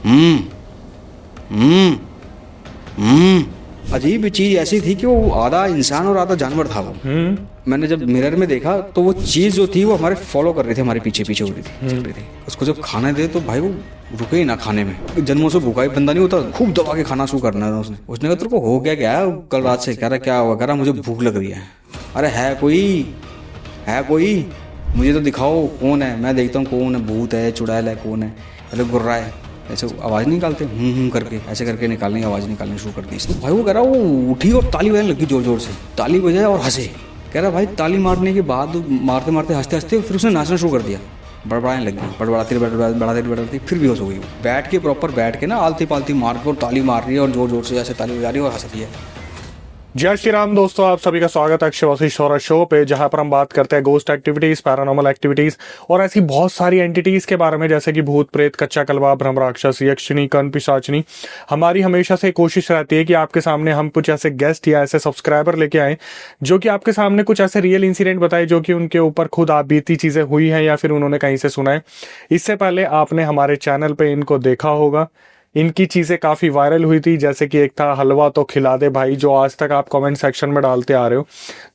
हम्म अजीब चीज ऐसी थी कि वो आधा इंसान और आधा जानवर था वो। मैंने जब मिरर में देखा तो वो चीज जो थी वो हमारे फॉलो कर रही थी, हमारे पीछे पीछे हो रही थी, चल रही थी। उसको जब खाने दे तो भाई वो रुके ही ना खाने में। जन्मों से भूखा ही बंदा नहीं होता, खूब दबा के खाना शुरू करना है उसने कहा तेरे को हो गया क्या कल रात से? कह रहा क्या हुआ? कह रहा मुझे भूख लग रही है। अरे है कोई मुझे तो दिखाओ कौन है, मैं देखता हूँ कौन है, भूत है, चुड़ैल है, कौन है? अरे गुर्रा है। ऐसे आवाज़ निकालते करके ऐसे करके निकालने की आवाज़ निकालनी शुरू कर दी इसने। भाई वो कह रहा वो उठी और ताली बजाने लगी, जोर जोर से ताली बजाए और हंसे। कह रहा भाई ताली मारने के बाद मारते मारते हंसते हंसते फिर उसने नाचना शुरू कर दिया, बड़बड़ाने लगी, बड़बड़ाती फिर बेहोश हो गई। बैठ के प्रॉपर बैठ के ना आलती पालती मार के और ताली मार रही है और जोर जोर से ऐसे ताली बजा रही है और हंस रही है। जय श्री राम दोस्तों, आप सभी का स्वागत है अक्षय वशिष्ठ और शो पे, जहां पर हम बात करते हैं गोस्ट एक्टिविटीज, पैरानॉर्मल एक्टिविटीज और ऐसी बहुत सारी एंटिटीज के बारे में, जैसे कि भूत प्रेत, कच्चा कलवा, भ्रम राक्षस, यक्षिणी, कर्ण पिशाचिनी। हमारी हमेशा से कोशिश रहती है कि आपके सामने हम कुछ ऐसे गेस्ट या ऐसे सब्सक्राइबर लेके आए जो कि आपके सामने कुछ ऐसे रियल इंसिडेंट बताए जो कि उनके ऊपर खुद आप बीती चीजें हुई हैं या फिर उन्होंने कहीं से सुना है। इससे पहले आपने हमारे चैनल पे इनको देखा होगा। इनकी चीज़ें काफ़ी वायरल हुई थी, जैसे कि एक था हलवा तो खिला दे भाई, जो आज तक आप कमेंट सेक्शन में डालते आ रहे हो।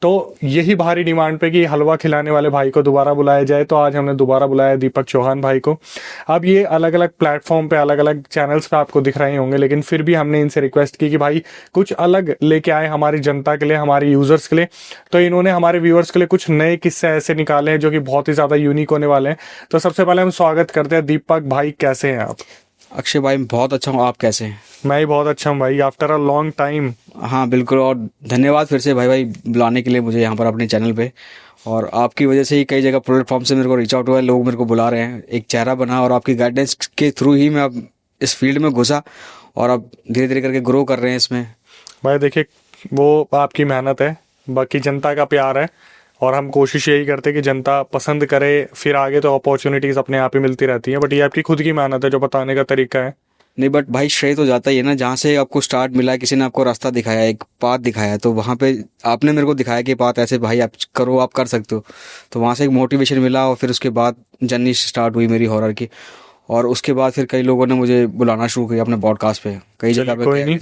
तो यही भारी डिमांड पे कि हलवा खिलाने वाले भाई को दोबारा बुलाया जाए, तो आज हमने दोबारा बुलाया दीपक चौहान भाई को। अब ये अलग अलग प्लेटफॉर्म पे, अलग अलग चैनल्स पे आपको दिख रहे होंगे, लेकिन फिर भी हमने इनसे रिक्वेस्ट की कि भाई कुछ अलग लेके आए हमारी जनता के लिए, हमारे यूजर्स के लिए। तो इन्होंने हमारे व्यूअर्स के लिए कुछ नए किस्से ऐसे निकाले हैं जो कि बहुत ही ज़्यादा यूनिक होने वाले हैं। तो सबसे पहले हम स्वागत करते हैं दीपक भाई, कैसे हैं आप? अक्षय भाई बहुत अच्छा हूँ, आप कैसे हैं? मैं ही बहुत अच्छा हूँ भाई, आफ्टर अ लॉन्ग टाइम। हाँ बिल्कुल, और धन्यवाद फिर से भाई बुलाने के लिए मुझे यहाँ पर अपने चैनल पे। और आपकी वजह से ही कई जगह प्लेटफॉर्म से मेरे को रीच आउट हुआ है, लोग मेरे को बुला रहे हैं, एक चेहरा बना और आपकी गाइडेंस के थ्रू ही मैं अब इस फील्ड में घुसा और अब धीरे धीरे करके ग्रो कर रहे हैं इसमें। भाई देखिए, वो आपकी मेहनत है, बाकी जनता का प्यार है, और हम कोशिश यही करते हैं कि जनता पसंद करे, फिर आगे तो अपॉर्चुनिटीज़ अपने आप ही मिलती रहती हैं। बट ये आपकी खुद की मेहनत है जो बताने का तरीका है। नहीं बट भाई श्रेय तो जाता ही है ना, जहाँ से आपको स्टार्ट मिला है, किसी ने आपको रास्ता दिखाया, एक पाथ दिखाया, तो वहाँ पे आपने मेरे को दिखाया कि पाथ ऐसे भाई आप करो, आप कर सकते हो। तो वहाँ से एक मोटिवेशन मिला और फिर उसके बाद जर्नी स्टार्ट हुई मेरी हॉरर की। और उसके बाद फिर कई लोगों ने मुझे बुलाना शुरू किया अपने पॉडकास्ट पे, कई जगह पे। कोई नहीं,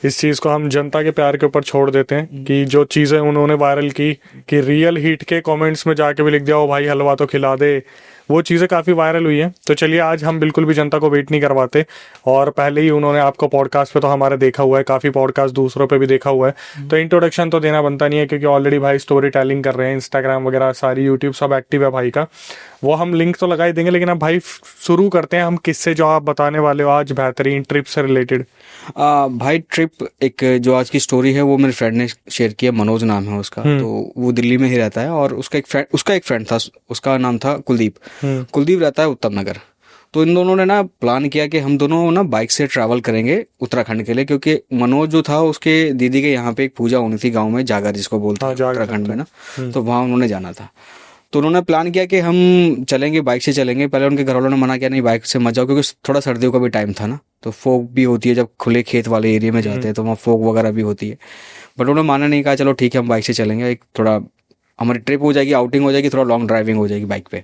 इस चीज़ को हम जनता के प्यार के ऊपर छोड़ देते हैं कि जो चीज़ें उन्होंने वायरल की, कि रियल हिट के कमेंट्स में जाके भी लिख दिया ओ भाई हलवा तो खिला दे, वो चीज़ें काफ़ी वायरल हुई हैं। तो चलिए, आज हम बिल्कुल भी जनता को वेट नहीं करवाते, और पहले ही उन्होंने आपको पॉडकास्ट पे तो हमारे देखा हुआ है, काफ़ी पॉडकास्ट दूसरों पे भी देखा हुआ है, तो इंट्रोडक्शन तो देना बनता नहीं है, क्योंकि ऑलरेडी भाई स्टोरी टेलिंग कर रहे हैं, इंस्टाग्राम वगैरह सारी, यूट्यूब सब एक्टिव है भाई का, वो हम लिंक तो लगा ही देंगे। लेकिन अब भाई शुरू करते हैं हम किससे, जो आप बताने वाले हो आज बेहतरीन ट्रिप से रिलेटेड। भाई ट्रिप, एक जो आज की स्टोरी है वो मेरे फ्रेंड ने शेयर किया, मनोज नाम है उसका, तो वो दिल्ली में ही रहता है और उसका एक फ्रेंड था, उसका नाम था कुलदीप। कुलदीप रहता है उत्तम नगर। तो इन दोनों ने ना प्लान किया कि हम दोनों ना बाइक से ट्रैवल करेंगे उत्तराखंड के लिए, क्योंकि मनोज जो था उसके दीदी के यहाँ पे एक पूजा होनी थी गाँव में, जागर जिसको बोलते हैं उत्तराखंड में ना, तो वहाँ उन्होंने जाना था। तो उन्होंने प्लान किया कि हम चलेंगे, बाइक से चलेंगे। पहले उनके घर वालों ने मना किया, नहीं बाइक से मत जाओ, क्योंकि थोड़ा सर्दियों का भी टाइम था ना, तो फोग भी होती है, जब खुले खेत वाले एरिया में जाते हैं तो वहाँ फोग वगैरह भी होती है। बट उन्होंने माना नहीं, कहा चलो ठीक है हम बाइक से चलेंगे, एक थोड़ा हमारी ट्रिप हो जाएगी, आउटिंग हो जाएगी, थोड़ा लॉन्ग ड्राइविंग हो जाएगी बाइक पे।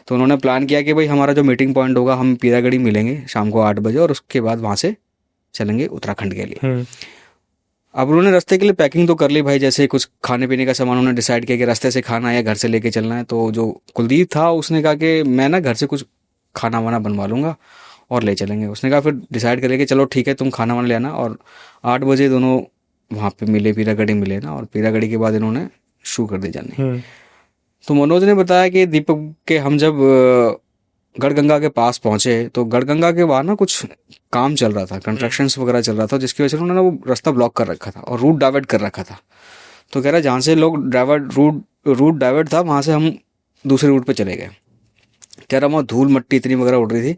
तो उन्होंने प्लान किया कि भाई हमारा जो मीटिंग पॉइंट होगा, हम पीरागढ़ी मिलेंगे शाम को 8 बजे और उसके बाद वहाँ से चलेंगे उत्तराखंड के लिए। अब उन्होंने रास्ते के लिए पैकिंग तो कर ली भाई, जैसे कुछ खाने पीने का सामान उन्होंने डिसाइड किया कि रास्ते से खाना है या घर से लेके चलना है। तो जो कुलदीप था उसने कहा कि मैं ना घर से कुछ खाना वाना बनवा लूँगा और ले चलेंगे। उसने कहा, फिर डिसाइड करें कि चलो ठीक है तुम खाना वाना ले आना। और 8 बजे दोनों वहाँ पे मिले, पीरागढ़ी मिले ना, और पीरागढ़ी के बाद इन्होंने शुरू कर दी जाने। तो मनोज ने बताया कि दीपक के हम जब गढ़गंगा के पास पहुंचे तो गढ़गंगा के वहाँ ना कुछ काम चल रहा था, कंस्ट्रक्शंस वगैरह चल रहा था, जिसकी वजह से उन्होंने वो रास्ता ब्लॉक कर रखा था और रूट डाइवर्ट कर रखा था। तो कह रहा जहाँ से लोग रूट डाइवर्ट था वहाँ से हम दूसरे रूट पे चले गए। कह रहा वहाँ धूल मट्टी इतनी वगैरह उड़ रही थी।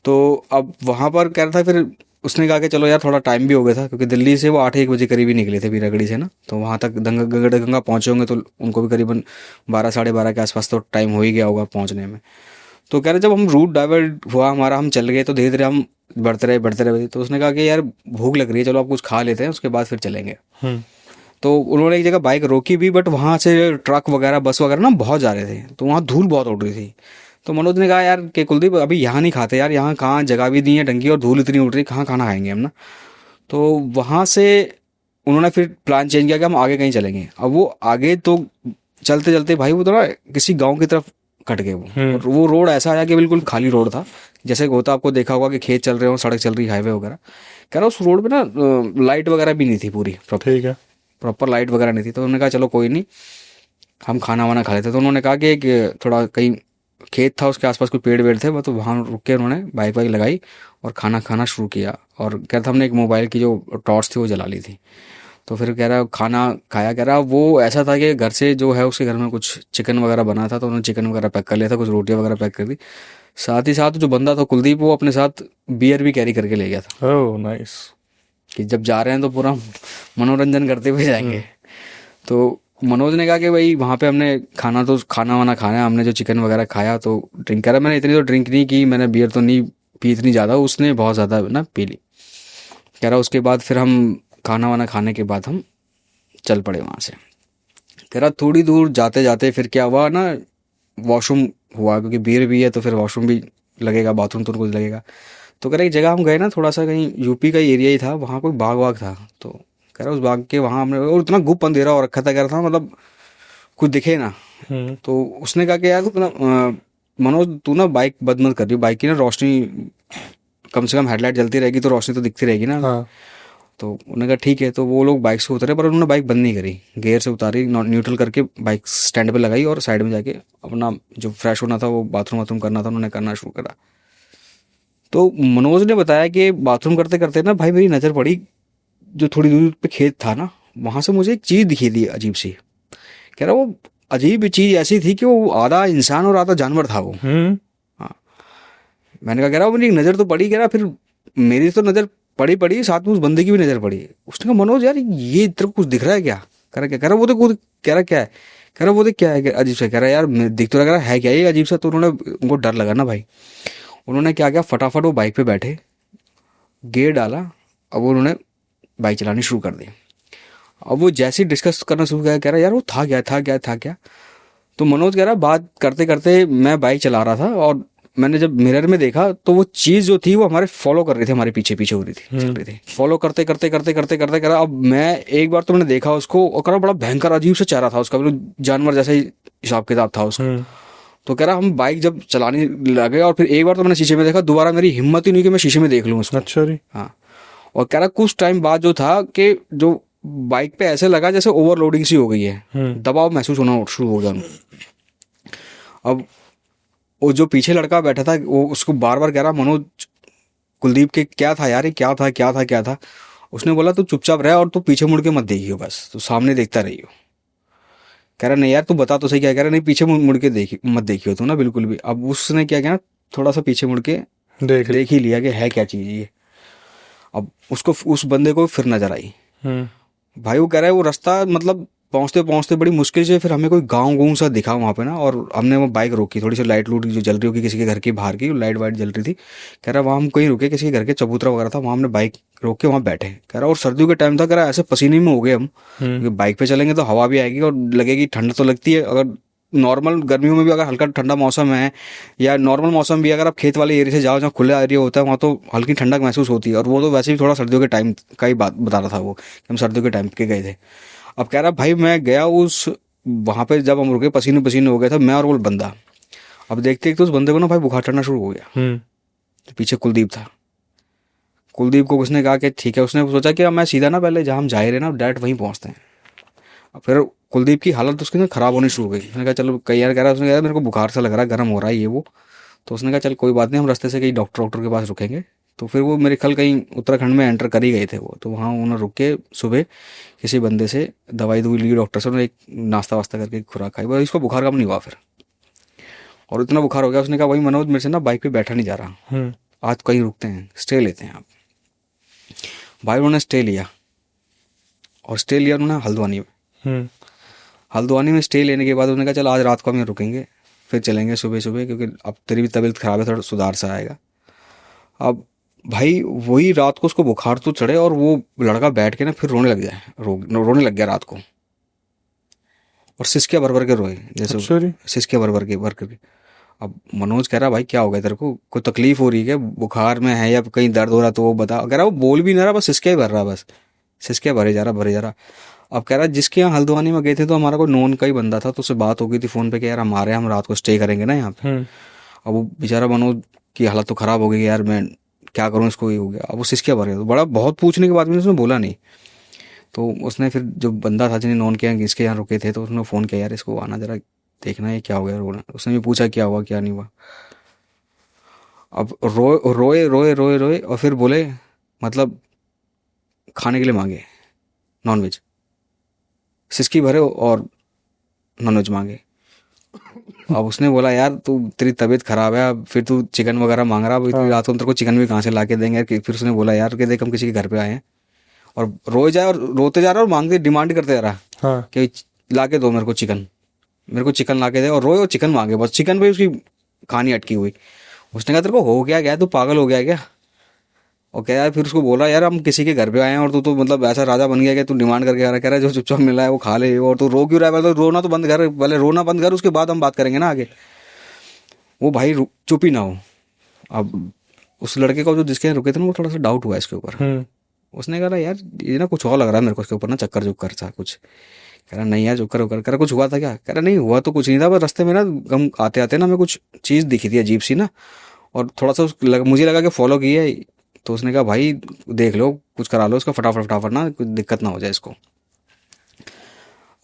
तो अब वहाँ पर कह रहा था, फिर उसने कहा कि चलो यार थोड़ा टाइम भी हो गया था, क्योंकि दिल्ली से वो 8-1 बजे करीब ही निकले थे पीरागढ़ी से ना, तो वहाँ तक गढ़गंगा पहुँचे होंगे तो उनको भी करीबन 12-12:30 के आसपास तो टाइम हो ही गया होगा पहुँचने में। तो कह रहे जब हम रूट डाइवर्ट हुआ हमारा, हम चल गए, तो धीरे धीरे हम बढ़ते रहे। तो उसने कहा कि यार भूख लग रही है, चलो आप कुछ खा लेते हैं, उसके बाद फिर चलेंगे। तो उन्होंने एक जगह बाइक रोकी भी, बट वहाँ से ट्रक वगैरह बस वगैरह ना बहुत जा रहे थे, तो वहाँ धूल बहुत उड़ रही थी। तो मनोज ने कहा यार कि कुलदीप अभी यहाँ नहीं खाते यार, यहाँ कहाँ जगह भी नहीं है ढंग की और धूल इतनी उड़ रही, कहाँ खाना खाएंगे हम ना। तो वहाँ से उन्होंने फिर प्लान चेंज किया कि हम आगे कहीं चलेंगे। अब वो आगे तो चलते चलते भाई वो तो ना किसी गांव की तरफ कट गए वो, और वो रोड ऐसा आया कि बिल्कुल खाली रोड था, जैसे होता आपको देखा होगा कि खेत चल रहे हो, सड़क चल रही, हाईवे वगैरह। कह रहा उस रोड पे ना लाइट वगैरह भी नहीं थी पूरी ठीक है, प्रॉपर लाइट वगैरह नहीं थी। तो उन्होंने कहा चलो कोई नहीं, हम खाना वाना खा लेते। तो उन्होंने कहा कि थोड़ा कहीं खेत था उसके आसपास कोई पेड़ वेड़ थे, वो तो वहाँ रुक के उन्होंने बाइक वाइक लगाई और खाना खाना शुरू किया। और कह रहा था हमने एक मोबाइल की जो टॉर्च थी वो जला ली थी। तो फिर कह रहा खाना खाया, कह रहा वो ऐसा था कि घर से जो है उसके घर में कुछ चिकन वगैरह बना था, तो उन्होंने चिकन वगैरह पैक कर लिया था, कुछ रोटियां वगैरह पैक कर दी। साथ ही साथ जो बंदा था कुलदीप, वो अपने साथ बियर भी कैरी करके ले गया था ओह नाइस। कि जब जा रहे हैं तो पूरा मनोरंजन करते हुए जाएंगे। तो मनोज ने कहा कि भाई वहाँ पे हमने खाना वाना खाया, हमने जो चिकन वगैरह खाया तो ड्रिंक करा। मैंने इतनी तो ड्रिंक नहीं की, मैंने बियर तो नहीं पी इतनी ज़्यादा, उसने बहुत ज़्यादा ना पी ली। कह रहा उसके बाद फिर हम खाना वाना खाने के बाद हम चल पड़े वहाँ से। कह रहा थोड़ी दूर जाते जाते फिर क्या हुआ ना, वॉशरूम हुआ, क्योंकि बियर भी है तो फिर वॉशरूम भी लगेगा, बाथरूम तो कुछ लगेगा। तो कह रहा एक जगह हम गए ना, थोड़ा सा कहीं यूपी का एरिया ही था, वहाँ कोई बाग वाग था। तो कह रहा उस बाग के वहाँ हमने, और इतना गुप्त अंधेरा हो रखा था, कह रहा था मतलब कुछ दिखे ना। तो उसने कहा कि यार तू ना मनोज तू ना बाइक बंद मत कर रही, बाइक की ना रोशनी कम से कम हेडलाइट जलती रहेगी तो रोशनी तो दिखती रहेगी ना। हाँ। तो उन्होंने कहा ठीक है। तो वो लोग बाइक से उतरे, पर उन्होंने बाइक बंद नहीं करी, गियर से उतारी, न्यूट्रल करके बाइक स्टैंड पे लगाई और साइड में जाके अपना जो फ्रेश होना था, वो बाथरूम वाथरूम करना था, उन्होंने करना शुरू करा। तो मनोज ने बताया कि बाथरूम करते करते ना भाई मेरी नज़र पड़ी, जो थोड़ी दूर पे खेत था ना, वहाँ से मुझे एक चीज़ दिखी थी अजीब सी। कह रहा वो अजीब चीज़ ऐसी थी कि वो आधा इंसान और आधा जानवर था वो। हाँ, मैंने कहा, कह रहा मेरी नज़र तो पड़ी। कह रहा फिर मेरी तो नज़र पड़ी, साथ में उस बंदे की भी नज़र पड़ी। उसने कहा मनोज यार ये तेरे को कुछ दिख रहा है क्या? कह रहा वो तो कुछ, कह रहा क्या है? कह रहा वो देख क्या है अजीब सा। कह रहा यार दिख तो लग रहा है क्या ये अजीब सा। तो उन्होंने, उनको डर लगा ना भाई, उन्होंने क्या किया, फटाफट वो बाइक पे बैठे, गियर डाला, अब उन्होंने बाइक चलानी शुरू कर दी। अब वो जैसे ही डिस्कस करना शुरू किया, कह रहा यार वो था क्या। तो मनोज कह रहा बात करते करते मैं बाइक चला रहा था और मैंने जब मिरर में देखा तो वो चीज़ जो थी वो हमारे फॉलो कर रही थी, हमारे पीछे हो रही थी, चल रही थी। फॉलो करते कह रहा अब मैं एक बार तो मैंने देखा उसको, और कह रहा बड़ा भयंकर अजीब से चेहरा था उसका, बिल्कुल जानवर जैसा ही हिसाब किताब था उसका। तो कह रहा हम बाइक जब चलाने लगे और फिर एक बार तो मैंने शीशे में देखा, दोबारा मेरी हिम्मत ही नहीं कि मैं शीशे में देख लूँ उसको। अच्छा जी। हाँ, और कह रहा कुछ टाइम बाद जो था कि जो बाइक पे ऐसे लगा जैसे ओवरलोडिंग सी हो गई है, दबाव महसूस होना शुरू हो गया उनको। अब वो जो पीछे लड़का बैठा था वो उसको बार बार कह रहा मनोज कुलदीप के क्या था यार, क्या था। उसने बोला तू चुपचाप रह और तू पीछे मुड़ के मत देखियो, बस तू सामने देखता रहियो। कह रहा नहीं यार तू बता तो सही क्या। कह रहा नहीं पीछे मुड़ के मत देखियो तू ना बिल्कुल भी। अब उसने क्या किया ना, थोड़ा सा पीछे मुड़ के देख ही लिया कि है क्या चीज़ ये। अब उसको, उस बंदे को फिर नजर आई। भाई वो कह रहा है वो रास्ता मतलब पहुंचते बड़ी मुश्किल से फिर हमें कोई गाँव सा दिखा वहाँ पे ना, और हमने वो बाइक रोकी, थोड़ी सी लाइट लूट जो जल रही होगी किसी के घर के बाहर की, लाइट वाइट जल रही थी। कह रहा वहाँ हम कहीं रुके, किसी के घर के चबूतरा वगैरह था, वहाँ हमने बाइक रोक के वहाँ बैठे। कह रहा और सर्दियों के टाइम था, कह रहा ऐसे पसीने में हो गए हम, क्योंकि बाइक पे चलेंगे तो हवा भी आएगी और लगेगी, ठंड तो लगती है। अगर नॉर्मल गर्मियों में भी अगर हल्का ठंडा मौसम है या नॉर्मल मौसम भी, अगर आप खेत वाले एरिया से जाओ जहाँ खुला एरिया होता है वहाँ तो हल्की ठंडक महसूस होती है। और वो तो वैसे भी थोड़ा सर्दियों के टाइम का ही बात बता रहा था वो, हम सर्दियों के टाइम के गए थे। अब कह रहा भाई मैं गया उस वहाँ पे, जब हम रुके पसीने हो गया था मैं और वो बंदा। अब देखते उस बंदे को ना भाई बुखार चढ़ना शुरू हो गया। तो पीछे कुलदीप था। कुलदीप को उसने कहा कि ठीक है, उसने सोचा कि अब मैं सीधा ना पहले जहाँ हम जा रहे ना डायरेक्ट वहीं पहुँचते हैं। अब फिर कुलदीप की हालत उसकी ना खराब होनी शुरू हो गई। उसने कहा चलो कई यार, कह रहा उसने कहा मेरे को बुखार सा लग रहा है, गर्म हो रहा है ये वो। तो उसने कहा चल कोई बात नहीं, हम रास्ते से कहीं डॉक्टर के पास रुकेंगे। तो फिर वो मेरे ख्याल कहीं उत्तराखंड में एंटर कर ही गए थे वो, तो वहाँ उन्होंने रुक के सुबह किसी बंदे से दवाई ली डॉक्टर से, उन्होंने एक नाश्ता वास्ता करके खुराक खाई, बस इसको बुखार कम नहीं हुआ फिर। और इतना बुखार हो गया, उसने कहा भाई मनोज मेरे से ना बाइक पे बैठा नहीं जा रहा, आज कहीं रुकते हैं, स्टे लेते हैं आप। भाई उन्होंने स्टे लिया, और स्टे लिया उन्होंने हल्द्वानी में। हल्द्वानी में स्टे लेने के बाद उन्होंने कहा चल आज रात को हम रुकेंगे, फिर चलेंगे सुबह सुबह, क्योंकि अब तेरी भी तबीयत खराब है, थोड़ा सुधार सा आएगा। अब भाई वही रात को उसको बुखार तो चढ़े और वो लड़का बैठ के ना फिर रोने लग गया रात को, और सिसकिया भर के रोए, जैसे सिसकिया भर के। अब मनोज कह रहा भाई क्या हो गया तेरे को, कोई तकलीफ हो रही है क्या, बुखार में है या कहीं दर्द हो रहा तो वो बता। कह रहा वो बोल भी नहीं रहा, बस सिसके ही भर रहा, बस सिसके भरे जा रहा भरे जा रहा। अब कह रहा जिसके यहाँ हल्द्वानी में गए थे तो हमारा कोई नोन का ही बंदा था, तो उससे बात हो गई थी फोन पे कि यार हमारे हम रात को स्टे करेंगे ना यहाँ पे। अब वो बेचारा मनोज की हालत तो खराब हो गई यार, मैं क्या करूँ, इसको ये हो गया। अब वो सिसके भर गया, तो बड़ा बहुत पूछने के बाद में उसने बोला नहीं। तो उसने फिर जो बंदा था जिन्हें नोन किया इसके यहाँ रुके थे, तो उसने फ़ोन किया यार इसको आना जरा देखना है क्या हो गया रोना। उसने भी पूछा क्या हुआ क्या नहीं हुआ। अब रोए रोए रोए रोए और फिर बोले मतलब खाने के लिए मांगे नॉनवेज, सिसकी भरे और नॉनवेज मांगे। अब उसने बोला यार तू तेरी तबीयत खराब है, अब फिर तू चिकन वगैरह मांग रहा, अब इतनी रात को हम तेरे को चिकन भी कहाँ से ला के देंगे। फिर उसने बोला यार कि देख हम किसी के घर पे आए हैं, और रोए जाए और रोते जा रहा है और मांगते डिमांड करते जा रहा है कि ला के दो मेरे को चिकन, मेरे को चिकन ला के दे, और रोए और चिकन मांगे, बस चिकन पे उसकी कहानी अटकी हुई। उसने कहा तेरे को हो गया तू पागल हो गया क्या। और क्या यार, फिर उसको बोला यार हम किसी के घर पे आए हैं और तू तो मतलब ऐसा राजा बन गया कि तू डिमांड करके आ रहा है। कह रहा है जो चुपचाप मिला है वो खा ले, और तू रो क्यों रहा है, पहले रोना तो बंद कर, पहले रोना बंद कर, उसके बाद हम बात करेंगे ना आगे। वो भाई चुप ही ना हो। अब उस लड़के को जो जिसके यहाँ रुके थे ना, वो थोड़ा सा डाउट हुआ इसके ऊपर। उसने कहा यार ये ना कुछ और लग रहा है मेरे को इसके ऊपर ना, चक्कर चुक्कर था कुछ। कह रहा नहीं यार चुक्कर उक्कर, कह रहा कुछ हुआ था क्या। कह रहा नहीं हुआ तो कुछ नहीं था, बस रास्ते में ना हम आते आते ना हमें कुछ चीज़ दिखी थी अजीब सी ना, और थोड़ा सा मुझे लगा कि फॉलो की है। तो उसने कहा भाई देख लो कुछ करा लो इसका फटाफट फटाफट ना, कुछ दिक्कत ना हो जाए इसको।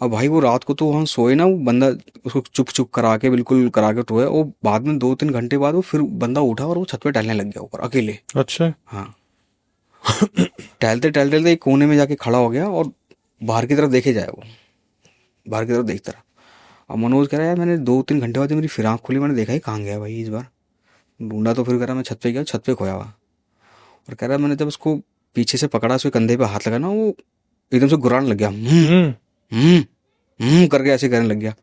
अब भाई वो रात को तो वहाँ सोए ना, वो बंदा उसको चुप चुप करा के बिल्कुल करा के टोया। वो बाद में 2-3 घंटे बाद वो फिर बंदा उठा और वो छत पे टहलने लग गया ऊपर अकेले। अच्छा। हाँ टहलते टहलते एक कोने में जाके खड़ा हो गया और बाहर की तरफ देखे जाए, वो बाहर की तरफ देखता रहा। अब मनोज कह रहा है यार मैंने 2-3 घंटे बाद जब मेरी फिर आँख खुली मैंने देखा ही कहाँ गया भाई इस बार। ढूंढा तो फिर कह रहा मैं छत पे गया, छत पे खोया हुआ। और कह रहा मैंने जब उसको पीछे से पकड़ा, उसके कंधे पे हाथ लगा ना, वो एकदम से गुर्राने लग गया, करके ऐसे करने लग गया।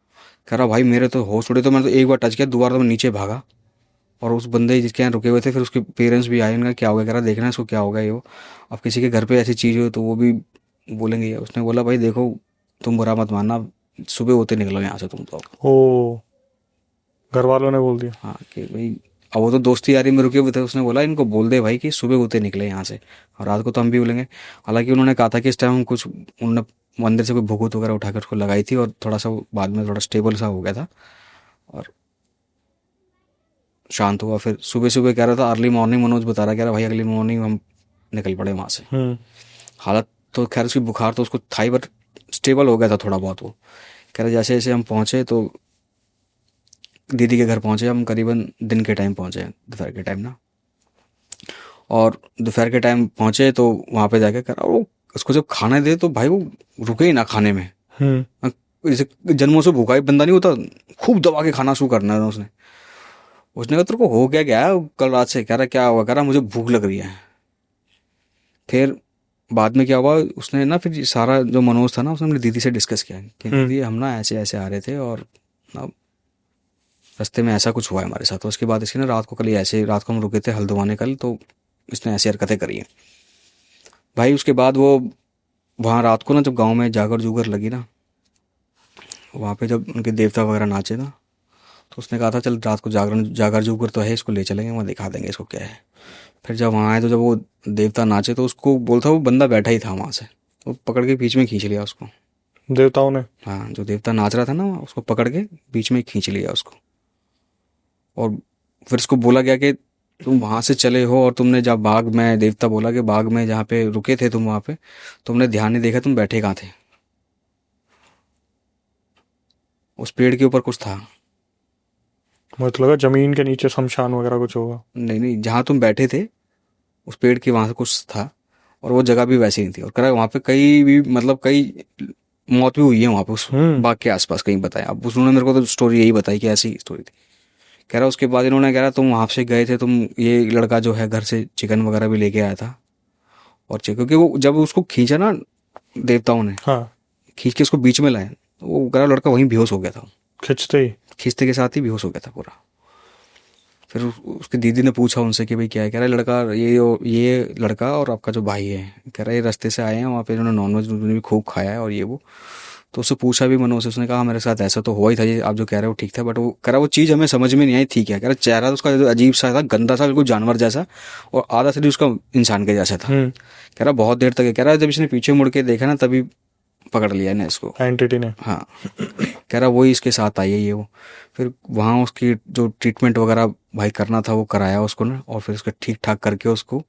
कह रहा भाई मेरे तो होश उड़े, तो मैंने तो एक बार टच किया, दोबारा तो मैं नीचे भागा। और उस बंदे जिसके यहाँ रुके हुए थे फिर उसके पेरेंट्स भी आए, उनका क्या हो गया, कह रहा देखना इसको क्या हो गया ये वो। अब किसी के घर पे ऐसी चीज़ हो तो वो भी बोलेंगे। उसने बोला भाई देखो तुम बुरा मत मानना, सुबह होते निकलो यहाँ से तुम तो। ओ, घर वालों ने बोल दिया। हाँ कि भाई, अब वो तो दोस्ती यारी में रुके हुए थे, उसने बोला इनको बोल दे भाई कि सुबह होते निकले यहाँ से, और रात को तो हम भी बोलेंगे। हालांकि उन्होंने कहा था कि इस टाइम हम कुछ, उन्होंने मंदिर से कोई भूत वगैरह उठा कर उसको लगाई थी, और थोड़ा सा बाद में थोड़ा स्टेबल सा हो गया था और शांत हुआ। फिर सुबह सुबह कह रहा था अर्ली मॉर्निंग, मनोज बता रहा, कह रहा भाई अगली मॉर्निंग हम निकल पड़े वहाँ से। हालत तो खैर उसकी बुखार तो उसको था ही, बट स्टेबल हो गया था थोड़ा बहुत। वो कह रहा जैसे जैसे हम पहुँचे तो दीदी के घर पहुँचे हम, करीबन दिन के टाइम पहुँचे, दोपहर के टाइम ना। और दोपहर के टाइम पहुँचे तो वहाँ पे जाके कह रहा वो उसको जब खाना दे तो भाई वो रुके ही ना खाने में। जैसे जन्मों से भूखा ही बंदा नहीं होता, खूब दबा के खाना शुरू करना है उसने। उसने कहा तेरे को हो क्या गया कल रात से। कह रहा क्या हुआ, कह रहा मुझे भूख लग रही है। फिर बाद में क्या हुआ, उसने ना फिर सारा जो मनोज था ना, उसने अपनी दीदी से डिस्कस किया कि दीदी हम ना ऐसे ऐसे आ रहे थे और ना रास्ते में ऐसा कुछ हुआ है हमारे साथ। तो उसके बाद इसकी ना रात को, कल ऐसे रात को हम रुके थे हल्द्वानी कल, तो इसने ऐसी हरकतें करी हैं भाई। उसके बाद वो वहाँ रात को ना जब गाँव में जागर जुगर लगी ना, वहाँ पे जब उनके देवता वगैरह नाचे ना, तो उसने कहा था चल रात को जागर जुगर तो है, इसको ले चलेंगे वहाँ दिखा देंगे इसको क्या है। फिर जब वहाँ आए तो जब वो देवता नाचे तो उसको बोलता वो बंदा बैठा ही था वहाँ से, तो पकड़ के बीच में खींच लिया उसको देवताओं ने। हाँ जो देवता नाच रहा था ना उसको पकड़ के बीच में खींच लिया उसको। और फिर उसको बोला गया कि तुम वहाँ से चले हो और तुमने जब बाग में, देवता बोला कि बाग में जहाँ पे रुके थे तुम, वहाँ पे तुमने ध्यान नहीं देखा, तुम बैठे कहाँ थे। उस पेड़ के ऊपर कुछ था। मुझे तो लगा जमीन के नीचे शमशान वगैरह कुछ होगा। नहीं नहीं, जहाँ तुम बैठे थे उस पेड़ के वहाँ से कुछ था, और वो जगह भी वैसी नहीं थी। और कह रहा वहाँ पे कई भी मतलब कई मौत भी हुई है वहाँ पे उस बाग के आसपास कहीं बताया। अब उन्होंने मेरे को तो स्टोरी यही बताई कि ऐसी स्टोरी थी। कह रहा उसके बाद इन्होंने कह रहा तुम वहाँ से गए थे, तुम ये लड़का जो है घर से चिकन वगैरह भी लेके आया था, और क्योंकि वो जब उसको खींचा ना देवताओं ने, खींच के उसको बीच में लाए, तो वो कह रहा लड़का वहीं बेहोश हो गया था, खींचते के साथ ही बेहोश हो गया था पूरा। फिर उसकी दीदी ने पूछा उनसे कि भाई क्या है। कह रहा है लड़का ये लड़का और आपका जो भाई है, कह रहा है ये रास्ते से आए हैं, वहाँ पे इन्होंने नॉनवेज भी खूब खाया है और ये वो। तो उससे पूछा भी मनोज से, उसने कहा मेरे साथ ऐसा तो हुआ ही था, ये आप जो कह रहे हो ठीक था, बट वो कह रहा वो चीज़ हमें समझ में नहीं आई थी क्या। कह रहा चेहरा तो उसका अजीब सा था, गंदा सा, बिल्कुल जानवर जैसा, और आधा शरीर उसका इंसान के जैसा था। कह रहा बहुत देर तक, कह रहा जब इसने पीछे मुड़ के देखा ना तभी पकड़ लिया ना इसको, एंटिटी ने। हाँ। कह रहा वही इसके साथ आई है ये वो। फिर वहाँ उसकी जो ट्रीटमेंट वगैरह भाई करना था वो कराया उसको ना, और फिर उसका ठीक ठाक करके उसको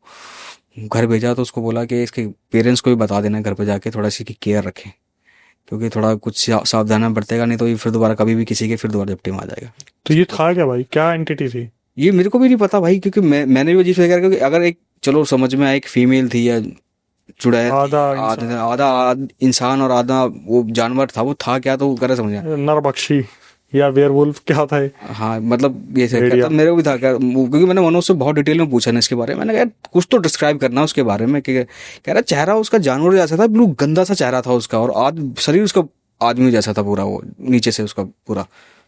घर भेजा। तो उसको बोला कि इसके पेरेंट्स को भी बता देना घर पे जाके, थोड़ा सी केयर रखें, क्योंकि थोड़ा कुछ सावधान बरतेगा नहीं तो ये फिर दोबारा कभी भी किसी के फिर दोबारा झपटी में आ जाएगा। तो ये था क्या भाई, क्या एंटिटी थी? ये मेरे को भी नहीं पता भाई, क्योंकि मैंने भी अजीब से, क्योंकि अगर एक चलो समझ में आया एक फीमेल थी या चुड़ैल, आधा इंसान और आधा वो जानवर था, वो था क्या तो वो करे समझ आया, नरभक्षी या वेयरवुल्फ क्या था ये? हाँ मतलब ये कहता मेरे को भी था क्या, क्योंकि मैंने मनोज से बहुत डिटेल में पूछा ना इसके बारे में। मैंने कहा कुछ तो डिस्क्राइब करना उसके बारे में, कि कह रहा चेहरा उसका जानवर जैसा था, बिल्कुल गंदा सा चेहरा था उसका, और शरीर उसका आदमी जैसा था पूरा, वो नीचे से उसका पूरा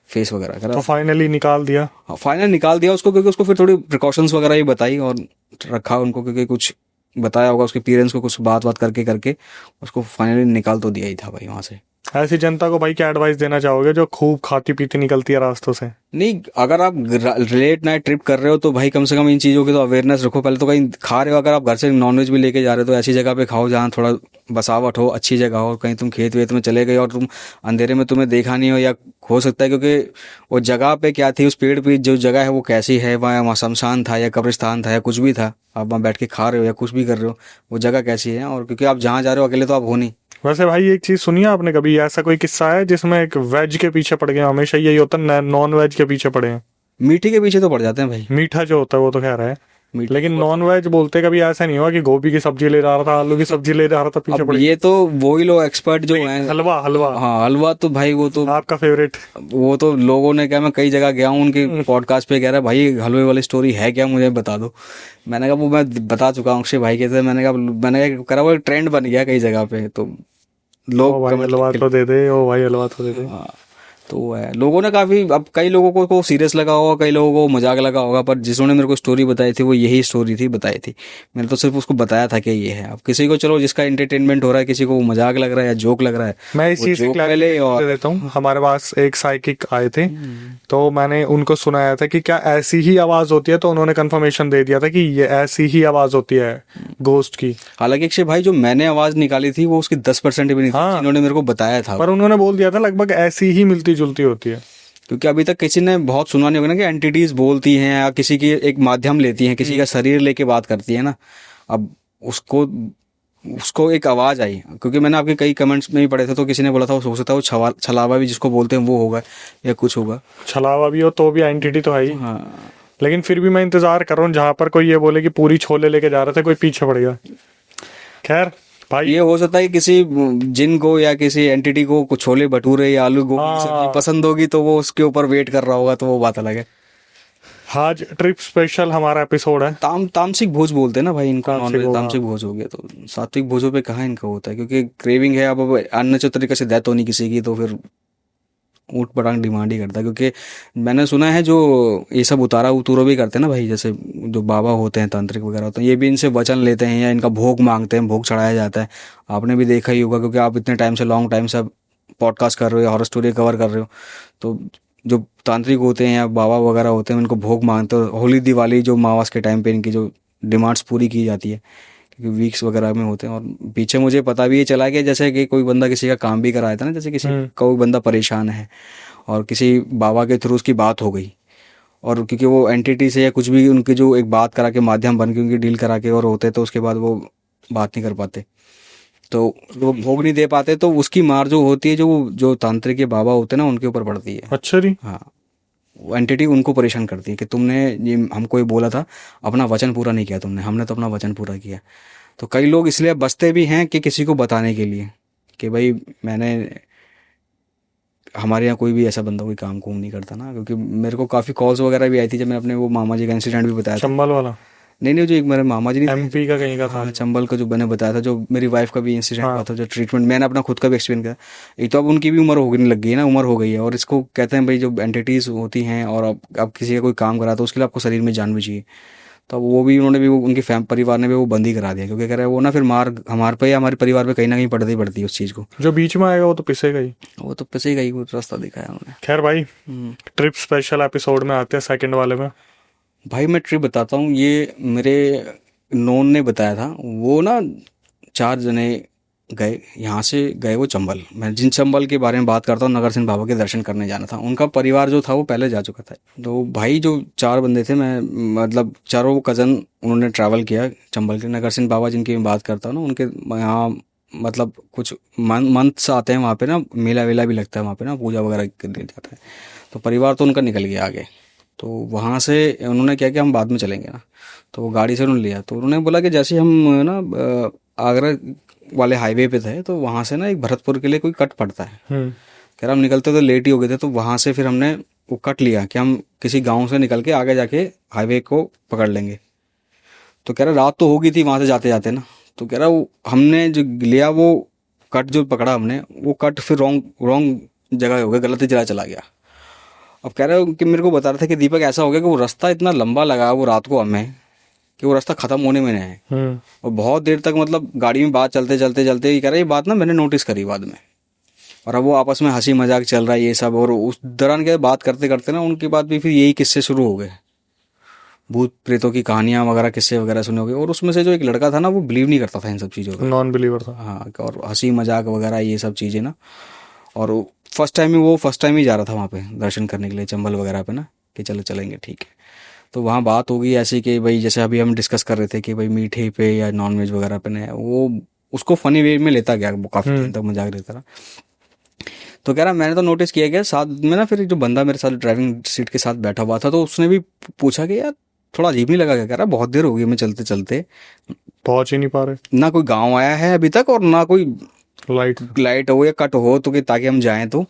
फेस वगैरह। तो फाइनली निकाल दिया? हाँ फाइनल निकाल दिया उसको, क्योंकि उसको फिर थोड़ी प्रिकॉशंस वगैरह ही बताई और रखा उनको, क्योंकि कुछ बताया होगा उसके पेरेंट्स को, कुछ बात करके उसको फाइनली निकाल तो दिया ही था भाई वहाँ से। ऐसी जनता को भाई क्या एडवाइस देना चाहोगे जो खूब खाती पीती निकलती है रास्तों से? नहीं, अगर आप लेट नाइट ट्रिप कर रहे हो तो भाई कम से कम इन चीज़ों की तो अवेयरनेस रखो। पहले तो कहीं खा रहे हो, अगर आप घर से नॉनवेज भी लेके जा रहे हो तो ऐसी जगह पे खाओ जहाँ थोड़ा बसावट हो, अच्छी जगह हो। कहीं तुम खेत वेत में चले गए और तुम अंधेरे में तुम्हें देखा नहीं हो, या हो सकता है क्योंकि वो जगह पे क्या थी, उस पेड़ पे जो जगह है वो कैसी है, वहाँ शमशान था या कब्रिस्तान था या कुछ भी था, आप वहाँ बैठ के खा रहे हो या कुछ भी कर रहे हो, वो जगह कैसी है। और क्योंकि आप जहाँ जा रहे हो अकेले तो आप हो नहीं। वैसे भाई एक चीज सुनिए आपने कभी, ऐसा कोई किस्सा है जिसमें एक वेज के पीछे पड़ गया? हमेशा यही होता है, नॉन वेज के पीछे पड़े हैं। मीठे के पीछे तो पड़ जाते हैं भाई, मीठा जो होता है वो तो खैर है, लेकिन नॉन वेज बोलते कभी ऐसा नहीं हुआ कि गोभी की सब्जी ले जा रहा था, आलू की सब्जी ले जा रहा था, पीछे पड़ ये तो वही लोग एक्सपर्ट जो हैं। हलवा, हलवा। हाँ हलवा तो भाई वो तो आपका फेवरेट। वो तो लोगों ने क्या, मैं कई जगह गया हूँ उनके पॉडकास्ट पे, कह रहा है भाई हलवे वाली स्टोरी है क्या, मुझे बता दो। मैंने कहा वो मैं बता चुका हूँ अक्षय भाई के से। मैंने कहा वो ट्रेंड बन गया कई जगह पे, तो लोग हलवा तो दे दे, ओ भाई हलवा तो दे दे। हाँ तो है, लोगों ने काफी, अब कई लोगों को सीरियस लगा होगा, कई लोगों को मजाक लगा होगा, पर जिसने मेरे को स्टोरी बताई थी वो यही स्टोरी थी बताई थी। मैंने तो सिर्फ उसको बताया था कि ये है। अब किसी को चलो जिसका एंटरटेनमेंट हो रहा है, किसी को मजाक लग रहा है या जोक लग रहा है, मैं इस चीज दे देता हूँ। हमारे पास एक साइकिक आए थे, तो मैंने उनको सुनाया था कि क्या ऐसी ही आवाज होती है, तो उन्होंने कंफर्मेशन दे दिया था कि ये ऐसी ही आवाज होती है गोस्ट की। हालांकि अक्षय भाई जो मैंने आवाज निकाली थी वो उसकी 10% भी नहीं थी जिन्होंने मेरे को बताया था, पर उन्होंने बोल दिया था लगभग ऐसी ही मिलती जुलती होती है। क्योंकि अभी तक किसी ने बहुत सुना नहीं होगा ना कि एंटिटीज बोलती हैं या किसी की एक माध्यम लेती हैं, किसी का शरीर लेके बात करती है ना। अब उसको एक आवाज आई, क्योंकि मैंने आपके कई कमेंट्स में ही पढ़े थे, तो किसी ने बोला था हो सकता है वो छलावा भी जिसको बोलते हैं वो होगा या कुछ होगा। छलावा भी हो तो भी एंटिटी तो है ही। हाँ लेकिन फिर भी मैं इंतजार कर रहा हूँ जहां पर कोई ये बोले कि पूरी छोले लेके जा रहे थे, कोई पीछे पड़ गया। खैर भाई ये हो सकता है किसी जिन को या किसी एंटिटी को कुछ छोले भटूरे या आलू गोभी की सब्जी पसंद होगी, तो वो उसके ऊपर वेट कर रहा होगा, तो वो बात अलग है। आज ट्रिप स्पेशल हमारा एपिसोड है। तामसिक भोज बोलते हैं ना भाई इनको, तामसिक भोज हो गया। तो सात्विक भोजों पे कहाँ इनका होता है, क्योंकि क्रेविंग है। अब अन्य तरीके से डेथ होनी किसी की, तो फिर ऊट पटांग डिमांड ही करता है। क्योंकि मैंने सुना है जो ये सब उतारा उतूरो भी करते हैं ना भाई, जैसे जो बाबा होते हैं तांत्रिक वगैरह होते हैं, ये भी इनसे वचन लेते हैं या इनका भोग मांगते हैं, भोग चढ़ाया जाता है। आपने भी देखा ही होगा, क्योंकि आप इतने टाइम से लॉन्ग टाइम से पॉडकास्ट कर रहे हो या हॉरर स्टोरी कवर कर रहे हो, तो जो तांत्रिक होते हैं या बाबा वगैरह होते हैं उनको भोग मांगते हो। होली दिवाली जो मावास के टाइम पे इनकी जो डिमांड्स पूरी की जाती है, क्योंकि वीक्स वगैरह में होते हैं। और पीछे मुझे पता भी ये चला कि जैसे कि कोई बंदा किसी का काम भी कराया था ना, जैसे किसी कोई बंदा परेशान है और किसी बाबा के थ्रू उसकी बात हो गई, और क्योंकि वो एंटिटी से या कुछ भी उनकी जो एक बात करा के माध्यम बन के उनकी डील करा के और होते, तो उसके बाद वो बात नहीं कर पाते, तो वो भोग नहीं दे पाते, तो उसकी मार जो होती है जो तांत्रिक के बाबा होते हैं ना उनके ऊपर पड़ती है। अच्छा जी। हाँ, वो एंटिटी उनको परेशान करती है कि तुमने ये हमको ये बोला था, अपना वचन पूरा नहीं किया तुमने, हमने तो अपना वचन पूरा किया। तो कई लोग इसलिए बचते भी हैं कि किसी को बताने के लिए कि भाई हमारे यहाँ कोई भी ऐसा बंदा कोई काम नहीं करता ना। क्योंकि मेरे को काफ़ी कॉल्स वगैरह भी आई थी जब मैं अपने वो मामा जी का इंसिडेंट भी बताया था। चंबल वाला? नहीं, जो एक मेरे मामा जी एमपी का कहीं का था। चंबल का जो मैंने बताया था, जो मेरी वाइफ का भी इंसिडेंट हुआ था, जो ट्रीटमेंट मैंने अपना खुद का भी एक्सपीरियंस किया। एक तो अब उनकी भी उम्र होने लग गई है ना, उम्र हो गई है, और इसको कहते हैं भाई जो एंटिटीज होती हैं और अब किसी का कोई काम करा तो उसके लिए आपको शरीर में जान भी चाहिए। तो वो भी उन्होंने भी उनकी परिवार ने भी वो बंद ही करा दिया, क्योंकि कह रहे हैं वो ना फिर मार हमारे पे या हमारे परिवार पे कहीं ना कहीं पड़ती ही पड़ती है उस चीज़ को। जो बीच में आएगा वो तो पिसेगा ही। वो तो पिसे ही गई, वो रास्ता दिखाया उन्होंने। खैर भाई, ट्रिप स्पेशल एपिसोड में आते हैं, सेकंड वाले में। भाई मैं ट्रिप बताता हूँ, ये मेरे नोन ने बताया था। वो ना 4 जने गए, यहाँ से गए वो चंबल। मैं जिन चंबल के बारे में बात करता हूँ, नगर सिंह बाबा के दर्शन करने जाना था। उनका परिवार जो था वो पहले जा चुका था। तो भाई जो 4 बंदे थे, मैं मतलब चारों कज़न, उन्होंने ट्रैवल किया चंबल के। नगर सिंह बाबा जिनकी मैं बात करता हूँ ना, उनके यहाँ मतलब कुछ मंथ्स आते हैं वहाँ पे ना, मेला वेला भी लगता है वहाँ पे ना, पूजा वगैरह करने जाता है। तो परिवार तो उनका निकल गया आगे। तो वहाँ से उन्होंने क्या किया, हम बाद में चलेंगे ना, तो वो गाड़ी से उन्होंने लिया। तो उन्होंने बोला कि जैसे हम ना आगरा वाले हाईवे पे थे, तो वहाँ से ना एक भरतपुर के लिए कोई कट पड़ता है। कह रहा हम निकलते तो लेट ही हो गए थे, तो वहाँ से फिर हमने वो कट लिया कि हम किसी गांव से निकल के आगे जाके हाईवे को पकड़ लेंगे। तो कह रहा रात तो हो गई थी वहाँ से जाते जाते ना। तो कह रहा वो हमने जो लिया वो कट जो पकड़ा हमने, वो कट फिर रॉन्ग जगह हो गया, गलत जगह चला गया। अब कह रहे हो कि मेरे को बता रहे थे कि दीपक ऐसा हो गया कि वो रास्ता इतना लंबा लगा वो रात को हमें, कि वो रास्ता खत्म होने में नहीं है। और बहुत देर तक मतलब गाड़ी में बात चलते चलते चलते ही कह रहा ये बात ना मैंने नोटिस करी बाद में। और अब वो आपस में हंसी मजाक चल रहा है ये सब, और उस दौरान क्या बात करते करते ना उनके बाद भी फिर यही किस्से शुरू हो गए, भूत प्रेतों की कहानियां वगैरह, किस्से वगैरह सुने हो गए। और उसमें से जो एक लड़का था ना, वो बिलीव नहीं करता था इन सब चीज़ों को, नॉन बिलीवर था। हाँ, और हंसी मजाक वगैरह ये सब चीज़ें ना। और फर्स्ट टाइम ही जा रहा था वहाँ पे दर्शन करने के लिए चंबल वगैरह पे ना, कि चलो चलेंगे ठीक है। तो वहाँ बात हो गई ऐसी कि भाई जैसे अभी हम डिस्कस कर रहे थे कि भाई मीठे पे या नॉन वेज वगैरह पे नहीं, वो उसको फनी वे में लेता गया, वो काफ़ी दिन तक मजाक लेता रहा। तो कह रहा मैंने तो नोटिस किया गया साथ में ना, फिर जो बंदा मेरे साथ ड्राइविंग सीट के साथ बैठा हुआ था, तो उसने भी पूछा कि यार थोड़ा अजीब नहीं लगा क्या? कह रहा बहुत देर हो गई मैं चलते चलते, पहुंच ही नहीं पा रहे, ना कोई गाँव आया है अभी तक और ना कोई लाइट हो या कट हो तो कि ताकि हम जाएं तो।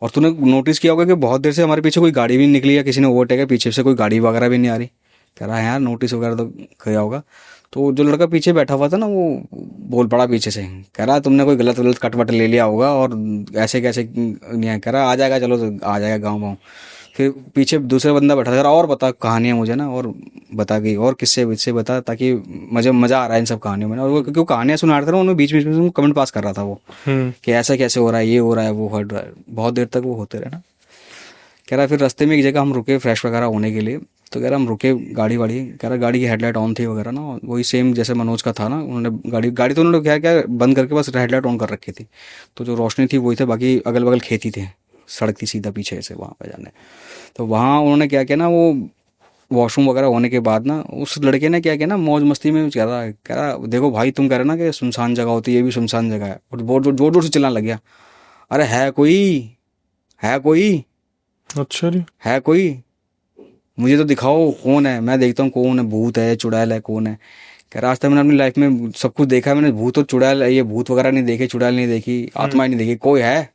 और तूने नोटिस किया होगा कि बहुत देर से हमारे पीछे कोई गाड़ी भी नहीं निकली, या किसी ने ओवरटेक है, पीछे से कोई गाड़ी वगैरह भी नहीं आ रही। कह रहा है यार नोटिस वगैरह तो किया होगा। तो जो लड़का पीछे बैठा हुआ था ना, वो बोल पड़ा पीछे से, कह रहा तुमने कोई गलत कट वट ले लिया होगा और ऐसे कैसे नहीं है। कह रहा आ जाएगा, चलो तो आ जाएगा गाँव। फिर पीछे दूसरा बंदा बैठा था, और बता कहानियाँ मुझे ना, और बता गई और किससे विस्से बता, ताकि मुझे मज़ा आ रहा है इन सब कहानियों में ना। और वो क्योंकि कहानियाँ सुना रहा था ना, उन्हें बीच बीच में कमेंट पास कर रहा था वो, कि ऐसा कैसे हो रहा है, ये हो रहा है, वो हो रहा है। बहुत देर तक वो होते रहे ना। कह रहा फिर रास्ते में एक जगह हम रुके फ्रेश वगैरह होने के लिए। तो कह रहा हम रुके गाड़ी वाड़ी, कह रहा गाड़ी की हेडलाइट ऑन थी वगैरह ना, वही सेम जैसे मनोज का था ना। उन्होंने गाड़ी तो उन्होंने क्या क्या बंद करके बस हेडलाइट ऑन कर रखी थी, तो जो रोशनी थी वही थे, बाकी अगल बगल खेती थे, सड़क थी सीधा पीछे से वहाँ पे जाने। तो वहाँ उन्होंने क्या किया ना, वो वॉशरूम वगैरह होने के बाद ना, उस लड़के ने क्या किया ना, मौज मस्ती में कह रहा देखो भाई तुम कह रहे ना कि सुनसान जगह होती है, ये भी सुनसान जगह है। और जोर जोर से चिल्लाने लग गया, अरे है कोई अच्छा जी, है कोई, मुझे तो दिखाओ कौन है, मैं देखता हूँ कौन है, भूत है चुड़ैल है कौन है। कह रहा आज तक मैंने अपनी लाइफ में सब कुछ देखा है, मैंने भूत और चुड़ैल, ये भूत वगैरह नहीं देखे, चुड़ैल नहीं देखी, आत्मा नहीं देखी, कोई है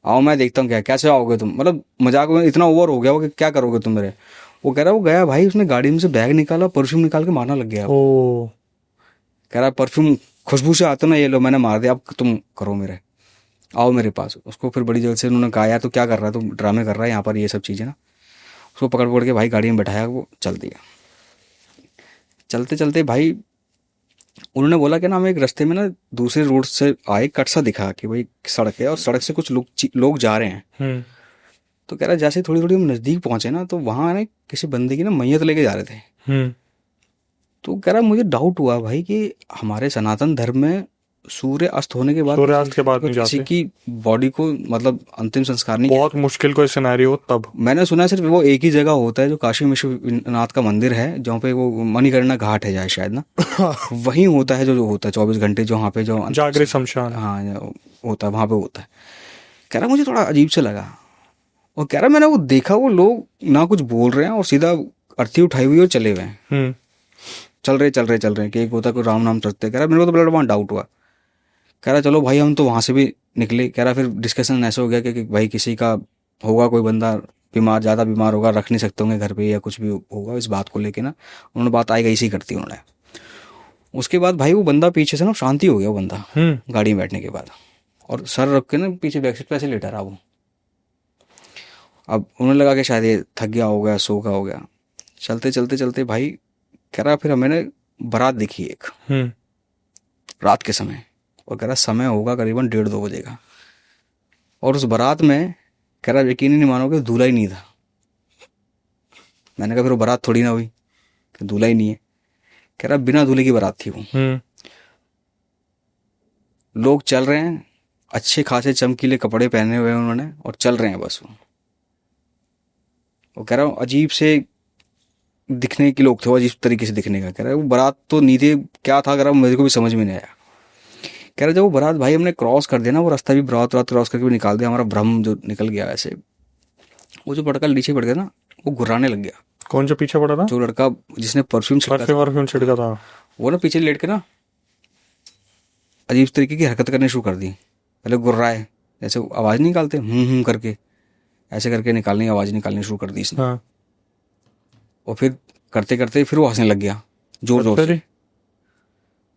आओ मैं देखता हूँ क्या, कैसे आओगे तुम। मतलब मजाक में इतना ओवर हो गया वो कि क्या करोगे तुम मेरे। वो कह रहा वो गया भाई, उसने गाड़ी में से बैग निकाला, परफ्यूम निकाल के मारना लग गया। ओ कह रहा परफ्यूम खुशबू से आते ना, ये लो मैंने मार दिया, अब तुम करो मेरे, आओ मेरे पास। उसको फिर बड़ी जल्द से उन्होंने कहा यार तो क्या कर रहा है, तुम ड्रामे कर रहा है यहाँ पर, ये सब चीज़ें ना। उसको पकड़ पकड़ के भाई गाड़ी में बैठाया, वो चल दिया। चलते चलते भाई उन्होंने बोला कि ना हमें एक रास्ते में ना दूसरे रोड से आए, कट सा दिखा कि भाई सड़क है और सड़क से कुछ लोग जा रहे हैं। तो कह रहा जैसे थोड़ी थोड़ी हम नज़दीक पहुंचे ना, तो वहाँ ना किसी बंदे की ना मैयत लेके जा रहे थे। तो कह रहा मुझे डाउट हुआ भाई कि हमारे सनातन धर्म में सूर्य अस्त होने के बाद नहीं किसी की बॉडी को मतलब अंतिम संस्कार नहीं, बहुत मुश्किल कोई सिनेरियो तब। मैंने सुना है सिर्फ वो एक ही जगह होता है, जो काशी विश्वनाथ का मंदिर है, जहाँ पे वो मणिकर्णिका घाट है जाए शायद ना, वहीं होता है जो होता है 24 घंटे, जो वहाँ पे जो जागृत शमशान, हाँ होता है, वहाँ पे होता है। कह रहा मुझे थोड़ा अजीब से लगा, और कह रहा मैंने वो देखा, वो लोग ना कुछ बोल रहे हैं और सीधा अर्थी उठाई हुई और चले हुए हैं, चल रहे कि एक होता है कोई राम नाम चढ़ते। कह रहा मेरे को तो बड़ा वहाँ डाउट हुआ। कह रहा चलो भाई हम तो वहाँ से भी निकले। कह रहा फिर डिस्कशन ऐसा हो गया कि भाई किसी का होगा, कोई बंदा बीमार, ज़्यादा बीमार होगा, रख नहीं सकते होंगे घर पे या कुछ भी होगा, इस बात को लेके ना उन्होंने बात आएगा इसी करती उन्होंने। उसके बाद भाई वो बंदा पीछे से ना शांति हो गया, वो बंदा गाड़ी में बैठने के बाद, और सर रख के ना पीछे बैक सीट पे ऐसे लेटा रहा वो। अब उन्हें लगा कि शायद ये थक गया होगा, सो का हो गया। चलते चलते चलते भाई कह रहा फिर मैंने बारात देखी एक रात के समय, और कह रहा समय होगा करीबन 1:30-2 बजे का, और उस बारात में कह रहा यकीन ही नहीं मानोगे दूल्हा ही नहीं था। मैंने कहा फिर वो बारात थोड़ी ना हुई कि दूल्हा ही नहीं है। कह रहा बिना दूल्हे की बारात थी वो। लोग चल रहे हैं, अच्छे खासे चमकीले कपड़े पहने हुए हैं उन्होंने, और चल रहे हैं बस। वो कह रहा हूँ अजीब से दिखने के लोग थे, वो अजीब तरीके से दिखने का। कह रहा है वो बारात तो नहीं थे, क्या था कह रहा मेरे को भी समझ में नहीं आया। कह रहा जब वो बारात भाई हमने क्रॉस कर दिया ना, वो रास्ता भी बारात क्रॉस करके भी निकाल दिया, हमारा भ्रम जो निकल गया ऐसे। वो जो लड़का नीचे पड़ गया ना, वो घुर्राने लग गया। कौन जो पीछे पड़ा था? जो लड़का जिसने परफ्यूम छिड़का था, वो ना पीछे लेट के ना अजीब तरीके की हरकत करनी शुरू कर दी। पहले गुर्राए, जैसे आवाज नहीं निकालते करके, ऐसे करके निकालनी आवाज निकालनी शुरू कर दी इसने। हाँ। और फिर करते करते फिर वो हंसने लग गया जोर जोर से।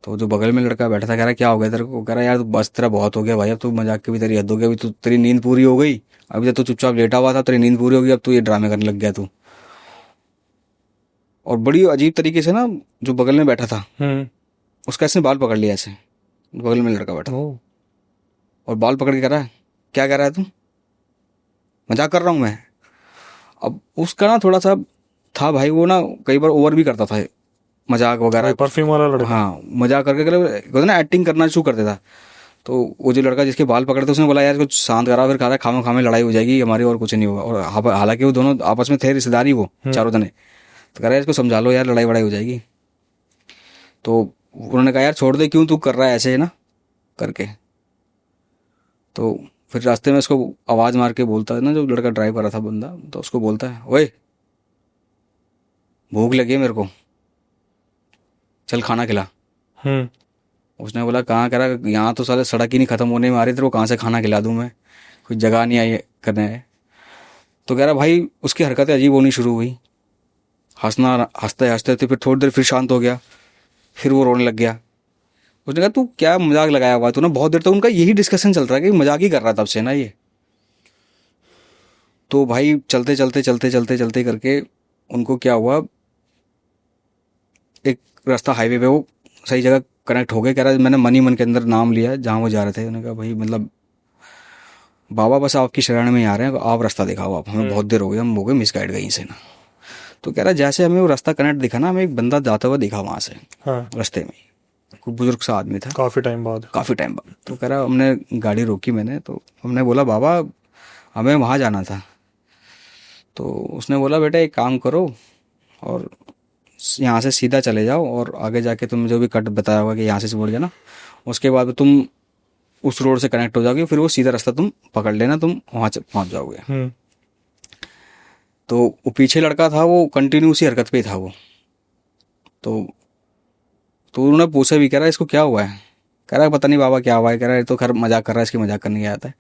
तो जो बगल में लड़का बैठा था कह रहा क्या हो गया तेरे को? कह रहा यार बस तेरा बहुत हो गया भाई, अब तू मजाक की भी तेरी हद हो गई, अभी तू तेरी नींद पूरी हो गई, अभी तक तू चुपचाप लेटा हुआ था, तेरी नींद पूरी हो गई, अब तू ये ड्रामे करने लग गया तू। और बड़ी अजीब तरीके से ना जो बगल में बैठा था उसका ऐसे बाल पकड़ लिया, ऐसे बगल में लड़का बैठा और बाल पकड़ के कह रहा है क्या कह रहा है तू? मजाक कर रहा हूँ मैं। अब उसका ना थोड़ा सा था भाई, वो ना कई बार ओवर भी करता था मजाक वगैरह, परफ्यूम वाला लड़का। हाँ, मजाक करके ना एक्टिंग करना शुरू कर देता। तो वो जो लड़का जिसके बाल पकड़ते उसने बोला यार कुछ शांत करा, फिर कहा खामा खामे लड़ाई हो जाएगी हमारी और कुछ नहीं होगा। और हालांकि वो दोनों आपस में थे रिश्तेदारी, वो चारों जने। तो कह रहा है इसको समझा लो यार, लड़ाई वड़ाई हो जाएगी। तो उन्होंने कहा यार छोड़ दे, क्यों तू कर रहा है ऐसे ना करके। तो फिर रास्ते में उसको आवाज मार के बोलता है ना, जो लड़का ड्राइव कर रहा था बंदा, तो उसको बोलता है ओए भूख लगी है मेरे को, चल खाना खिला। उसने बोला कहाँ? कह रहा यहाँ तो साले सड़क ही नहीं खत्म होने में आ रही, तेरे को कहाँ से खाना खिला दूँ मैं, कुछ जगह नहीं आई करने है। तो कह रहा भाई उसकी हरकतें अजीब होनी शुरू हुई, हंसते हंसते फिर थोड़ी देर फिर शांत हो गया, फिर वो रोने लग गया। उसने कहा तू क्या मजाक लगाया हुआ तू ना? बहुत देर तक उनका यही डिस्कशन चल रहा है कि मजाक ही कर रहा था तब से ना ये। तो भाई चलते चलते चलते चलते चलते करके उनको क्या हुआ, एक रास्ता हाईवे पे वो सही जगह कनेक्ट हो गए। कह रहा मैंने मन के अंदर नाम लिया जहाँ वो जा रहे थे। उन्होंने कहा भाई मतलब बाबा बस आपकी शरण में ही आ रहे हैं, आप रास्ता दिखाओ, आप हमें बहुत देर हो गई, हम हो गए मिसगाइड कहीं से ना। तो कह रहा जैसे हमें वो रास्ता कनेक्ट दिखा ना, हमें एक बंदा जाता हुआ दिखा वहाँ से। रास्ते में कोई बुजुर्ग सा आदमी था, काफ़ी टाइम बाद। तो कह रहा हमने गाड़ी रोकी मैंने, तो हमने बोला बाबा हमें वहाँ जाना था। तो उसने बोला बेटा एक काम करो और यहाँ से सीधा चले जाओ, और आगे जाके तुम जो भी कट बताया होगा कि यहाँ से मुड़ जाना, उसके बाद तुम उस रोड से कनेक्ट हो जाओगे, फिर वो सीधा रास्ता तुम पकड़ लेना, तुम वहाँ पहुँच जाओगे। तो वो पीछे लड़का था वो कंटिन्यू उसी हरकत पे ही था वो। तो उन्होंने पूछा भी, कह रहा है इसको क्या हुआ है? कह रहा है पता नहीं बाबा क्या हुआ है। कह रहा है तो खैर मजाक कर रहा है, इसकी मजाक करने आता है।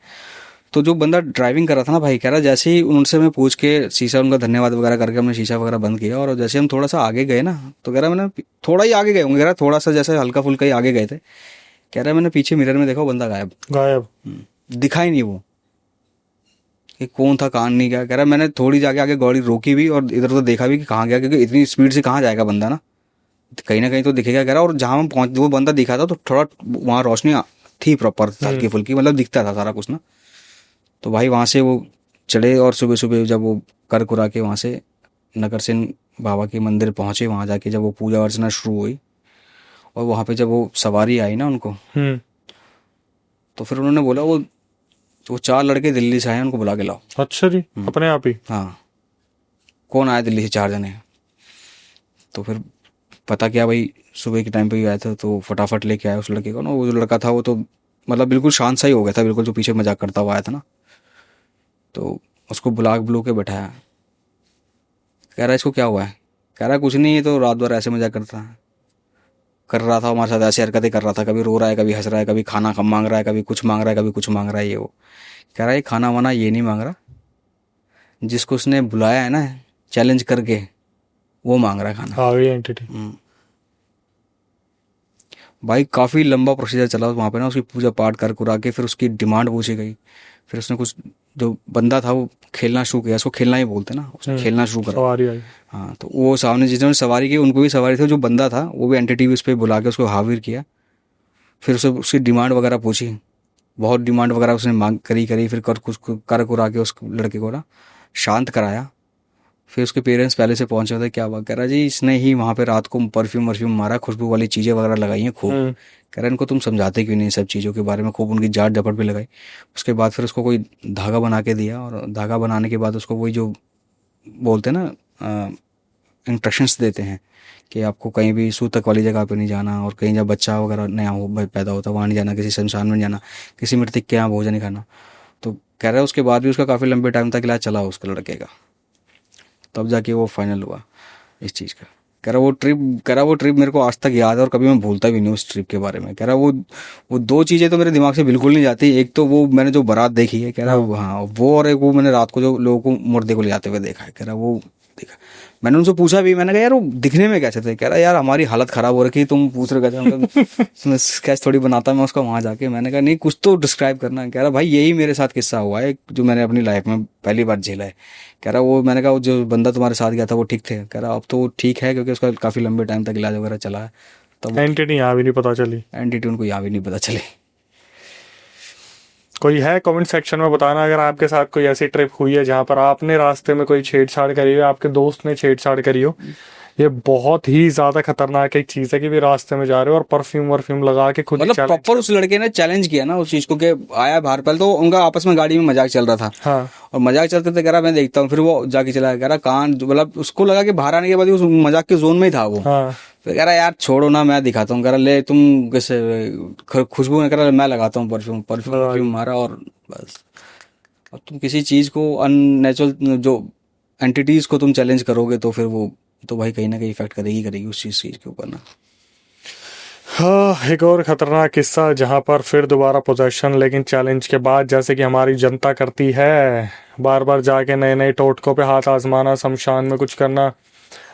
तो जो बंदा ड्राइविंग कर रहा था ना भाई, कह रहा जैसे ही उनसे मैं पूछ के शीशा उनका धन्यवाद वगैरह करके हमने शीशा वगैरह बंद किया, और जैसे हम थोड़ा सा आगे गए ना, तो कह रहा मैंने थोड़ा ही आगे गए होंगे, कह रहा थोड़ा सा जैसे हल्का फुल्का ही आगे गए थे। कह रहा मैंने पीछे मिरर में देखा वो बंदा गायब दिखा ही नहीं वो, कि कौन था कहाँ नहीं गया। कह रहा मैंने थोड़ी जाके आगे गाड़ी रोकी भी और इधर उधर देखा भी कि कहाँ गया, क्योंकि इतनी स्पीड से कहाँ जाएगा बंदा ना, कहीं ना कहीं तो दिखेगा। कह रहा और जहाँ हम पहुंच वो बंदा दिखा था तो थोड़ा वहाँ रोशनी थी प्रॉपर हल्की फुल्की, मतलब दिखता था सारा कुछ ना। तो भाई वहाँ से वो चढ़े और सुबह सुबह जब वो कर कुरा के वहाँ से नगर सेन बाबा के मंदिर पहुँचे, वहाँ जाके जब वो पूजा अर्चना शुरू हुई और वहाँ पे जब वो सवारी आई ना उनको, तो फिर उन्होंने बोला वो 4 लड़के दिल्ली से आए, उनको बुला के लाओ। अच्छा जी, अपने आप ही? हाँ, कौन आया दिल्ली से? 4 जने। तो फिर पता क्या भाई सुबह के टाइम पे ही आया था, तो फटाफट लेके आया उस लड़के को ना। वो जो लड़का था वो तो मतलब बिल्कुल शांत सा ही हो गया था, बिल्कुल जो पीछे मजाक करता हुआ आया था ना। तो उसको बुला के बैठाया। कह रहा है इसको क्या हुआ है? कह रहा है कुछ नहीं, है तो रात भर ऐसे मजाक कर रहा था हमारे साथ, ऐसी हरकतें कर रहा था, कभी रो रहा है, कभी हंस रहा है, कभी खाना मांग रहा है, कभी कुछ मांग रहा है, कभी कुछ मांग रहा है ये वो। कह रहा है खाना वाना ये नहीं मांग रहा, जिसको उसने बुलाया है ना चैलेंज करके वो मांग रहा है खाना। हाँ, ये एंटिटी। भाई काफ़ी लंबा प्रोसीजर चला वहाँ पे ना, उसकी पूजा पाठ कर कुरा के फिर उसकी डिमांड पूछी गई। फिर उसने कुछ, जो बंदा था वो खेलना शुरू किया, उसको खेलना ही बोलते ना, उसने खेलना शुरू करा। सवारी आई। हाँ, तो वो सामने जिन्होंने सवारी की उनको भी सवारी थी, जो बंदा था वो भी एंटिटी उस पर बुला के उसको हाजिर किया। फिर उसे उसकी डिमांड वगैरह पूछी, बहुत डिमांड वगैरह उसने मांग करी फिर कुछ कर कुरा के उस लड़के को ना शांत कराया। फिर उसके पेरेंट्स पहले से पहुंचे थे, क्या बात, कह रहा जी इसने ही वहाँ पे रात को परफ्यूम मारा, खुशबू वाली चीज़ें वगैरह लगाई हैं खूब। कह रहा इनको तुम समझाते क्यों नहीं सब चीज़ों के बारे में, खूब उनकी जाट झपट भी लगाई। उसके बाद फिर उसको कोई धागा बना के दिया, और धागा बनाने के बाद उसको वही जो बोलते हैं ना इंस्ट्रक्शंस देते हैं कि आपको कहीं भी सूतक वाली जगह पे नहीं जाना, और कहीं जब बच्चा वगैरह नया हो पैदा होता वहाँ नहीं जाना, किसी शमशान में नहीं जाना, किसी मृतक के यहाँ भोजन नहीं खाना। तो कह रहा है उसके बाद भी उसका काफ़ी लंबे टाइम तक इलाज चला उसके लड़के का, तब जाके वो फाइनल हुआ इस चीज़ का। कह रहा वो ट्रिप मेरे को आज तक याद है और कभी मैं भूलता भी नहीं उस ट्रिप के बारे में। कह रहा वो दो चीज़ें तो मेरे दिमाग से बिल्कुल नहीं जाती, एक तो वो मैंने जो बारात देखी है, कह रहा हाँ वो, और एक वो मैंने रात को जो लोगों को मुर्दे को ले जाते हुए देखा है। कह रहा वो देखा, मैंने उनसे पूछा भी, मैंने कहा यार वो दिखने में कैसे थे। कह रहा यार हमारी हालत ख़राब हो रखी, तुम पूछ रहे कैसे, स्केच थोड़ी बनाता मैं उसका वहाँ जाके। मैंने कहा नहीं कुछ तो डिस्क्राइब करना। कह रहा भाई यही मेरे साथ किस्सा हुआ है जो मैंने अपनी लाइफ में पहली बार झेला है। कह रहा वो, मैंने कहा वो जो बंदा तुम्हारे साथ गया था वो ठीक थे। कह रहा अब तो वो ठीक है क्योंकि उसका काफ़ी लंबे टाइम तक इलाज वगैरह चला है। तब एंटिटी यहाँ भी नहीं पता चली, एंटिटी उनको यहाँ भी नहीं पता चले। कोई है कमेंट सेक्शन में बताना अगर आपके साथ कोई ऐसी ट्रिप हुई है जहाँ पर आपने रास्ते में कोई छेड़छाड़ करी हो, आपके दोस्त ने छेड़छाड़ करी हो। ये बहुत ही ज्यादा खतरनाक एक चीज है कि भी रास्ते में जा रहे हो और परफ्यूम लगा के खुद मतलब प्रॉपर उस लड़के ने चैलेंज किया ना उस चीज को, कि आया बाहर। पहले तो उनका आपस में गाड़ी में मजाक चल रहा था। हाँ। और मजाक चलते थे, कह रहा मैं देखता हूँ। फिर वो जाके चला, कह रहा कान, मतलब उसको लगा कि बाहर आने के बाद उस मजाक के जोन में ही था वो। हाँ। फिर कह रहा यार छोड़ो ना, मैं दिखाता हूँ। कह रहा ले तुम कैसे खुशबू, कह रहा मैं लगाता हूँ परफ्यूम मारा, और बस। अब तुम किसी चीज को अननेचुरल जो एंटिटीज को तुम चैलेंज करोगे तो फिर वो तो भाई कहीं ना कहीं इफेक्ट करेगी उस चीज के ऊपर ना। हाँ, एक और खतरनाक किस्सा जहां पर फिर दोबारा पोजेशन, लेकिन चैलेंज के बाद, जैसे कि हमारी जनता करती है, बार बार जाके नए नए टोटकों पे हाथ आजमाना, शमशान में कुछ करना।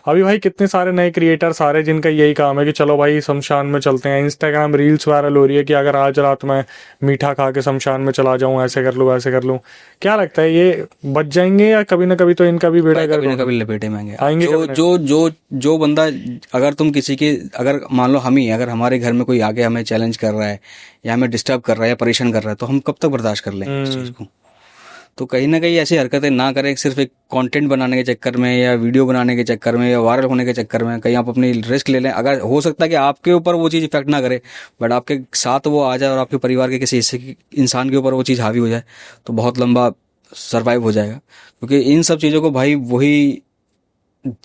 अभी भाई कितने सारे नए क्रिएटर्स आ रहे हैं जिनका यही काम है कि चलो भाई शमशान में चलते हैं। इंस्टाग्राम रील्स वायरल हो रही है कि अगर आज रात में मीठा खा के शमशान में चला जाऊं, ऐसे कर लूं वैसे कर लूं। क्या लगता है ये बच जाएंगे या कभी ना कभी तो इनका भी बेड़ा कभी ना कभी लपेटे में आएंगे? जो बंदा, अगर तुम किसी के, अगर मान लो हम ही, अगर हमारे घर में कोई आके हमें चैलेंज कर रहा है या हमें डिस्टर्ब कर रहा है या परेशान कर रहा है, तो हम कब तक बर्दाश्त कर लेंगे इस चीज को। तो कहीं ना कहीं ऐसी हरकतें ना करें, सिर्फ एक कंटेंट बनाने के चक्कर में या वीडियो बनाने के चक्कर में या वायरल होने के चक्कर में। कहीं आप अपनी रिस्क ले लें, अगर हो सकता है कि आपके ऊपर वो चीज़ इफेक्ट ना करे, बट आपके साथ वो आ जाए और आपके परिवार के किसी हिस्से इंसान के ऊपर वो चीज़ हावी हो जाए, तो बहुत लंबा सर्वाइव हो जाएगा। क्योंकि इन सब चीज़ों को भाई वही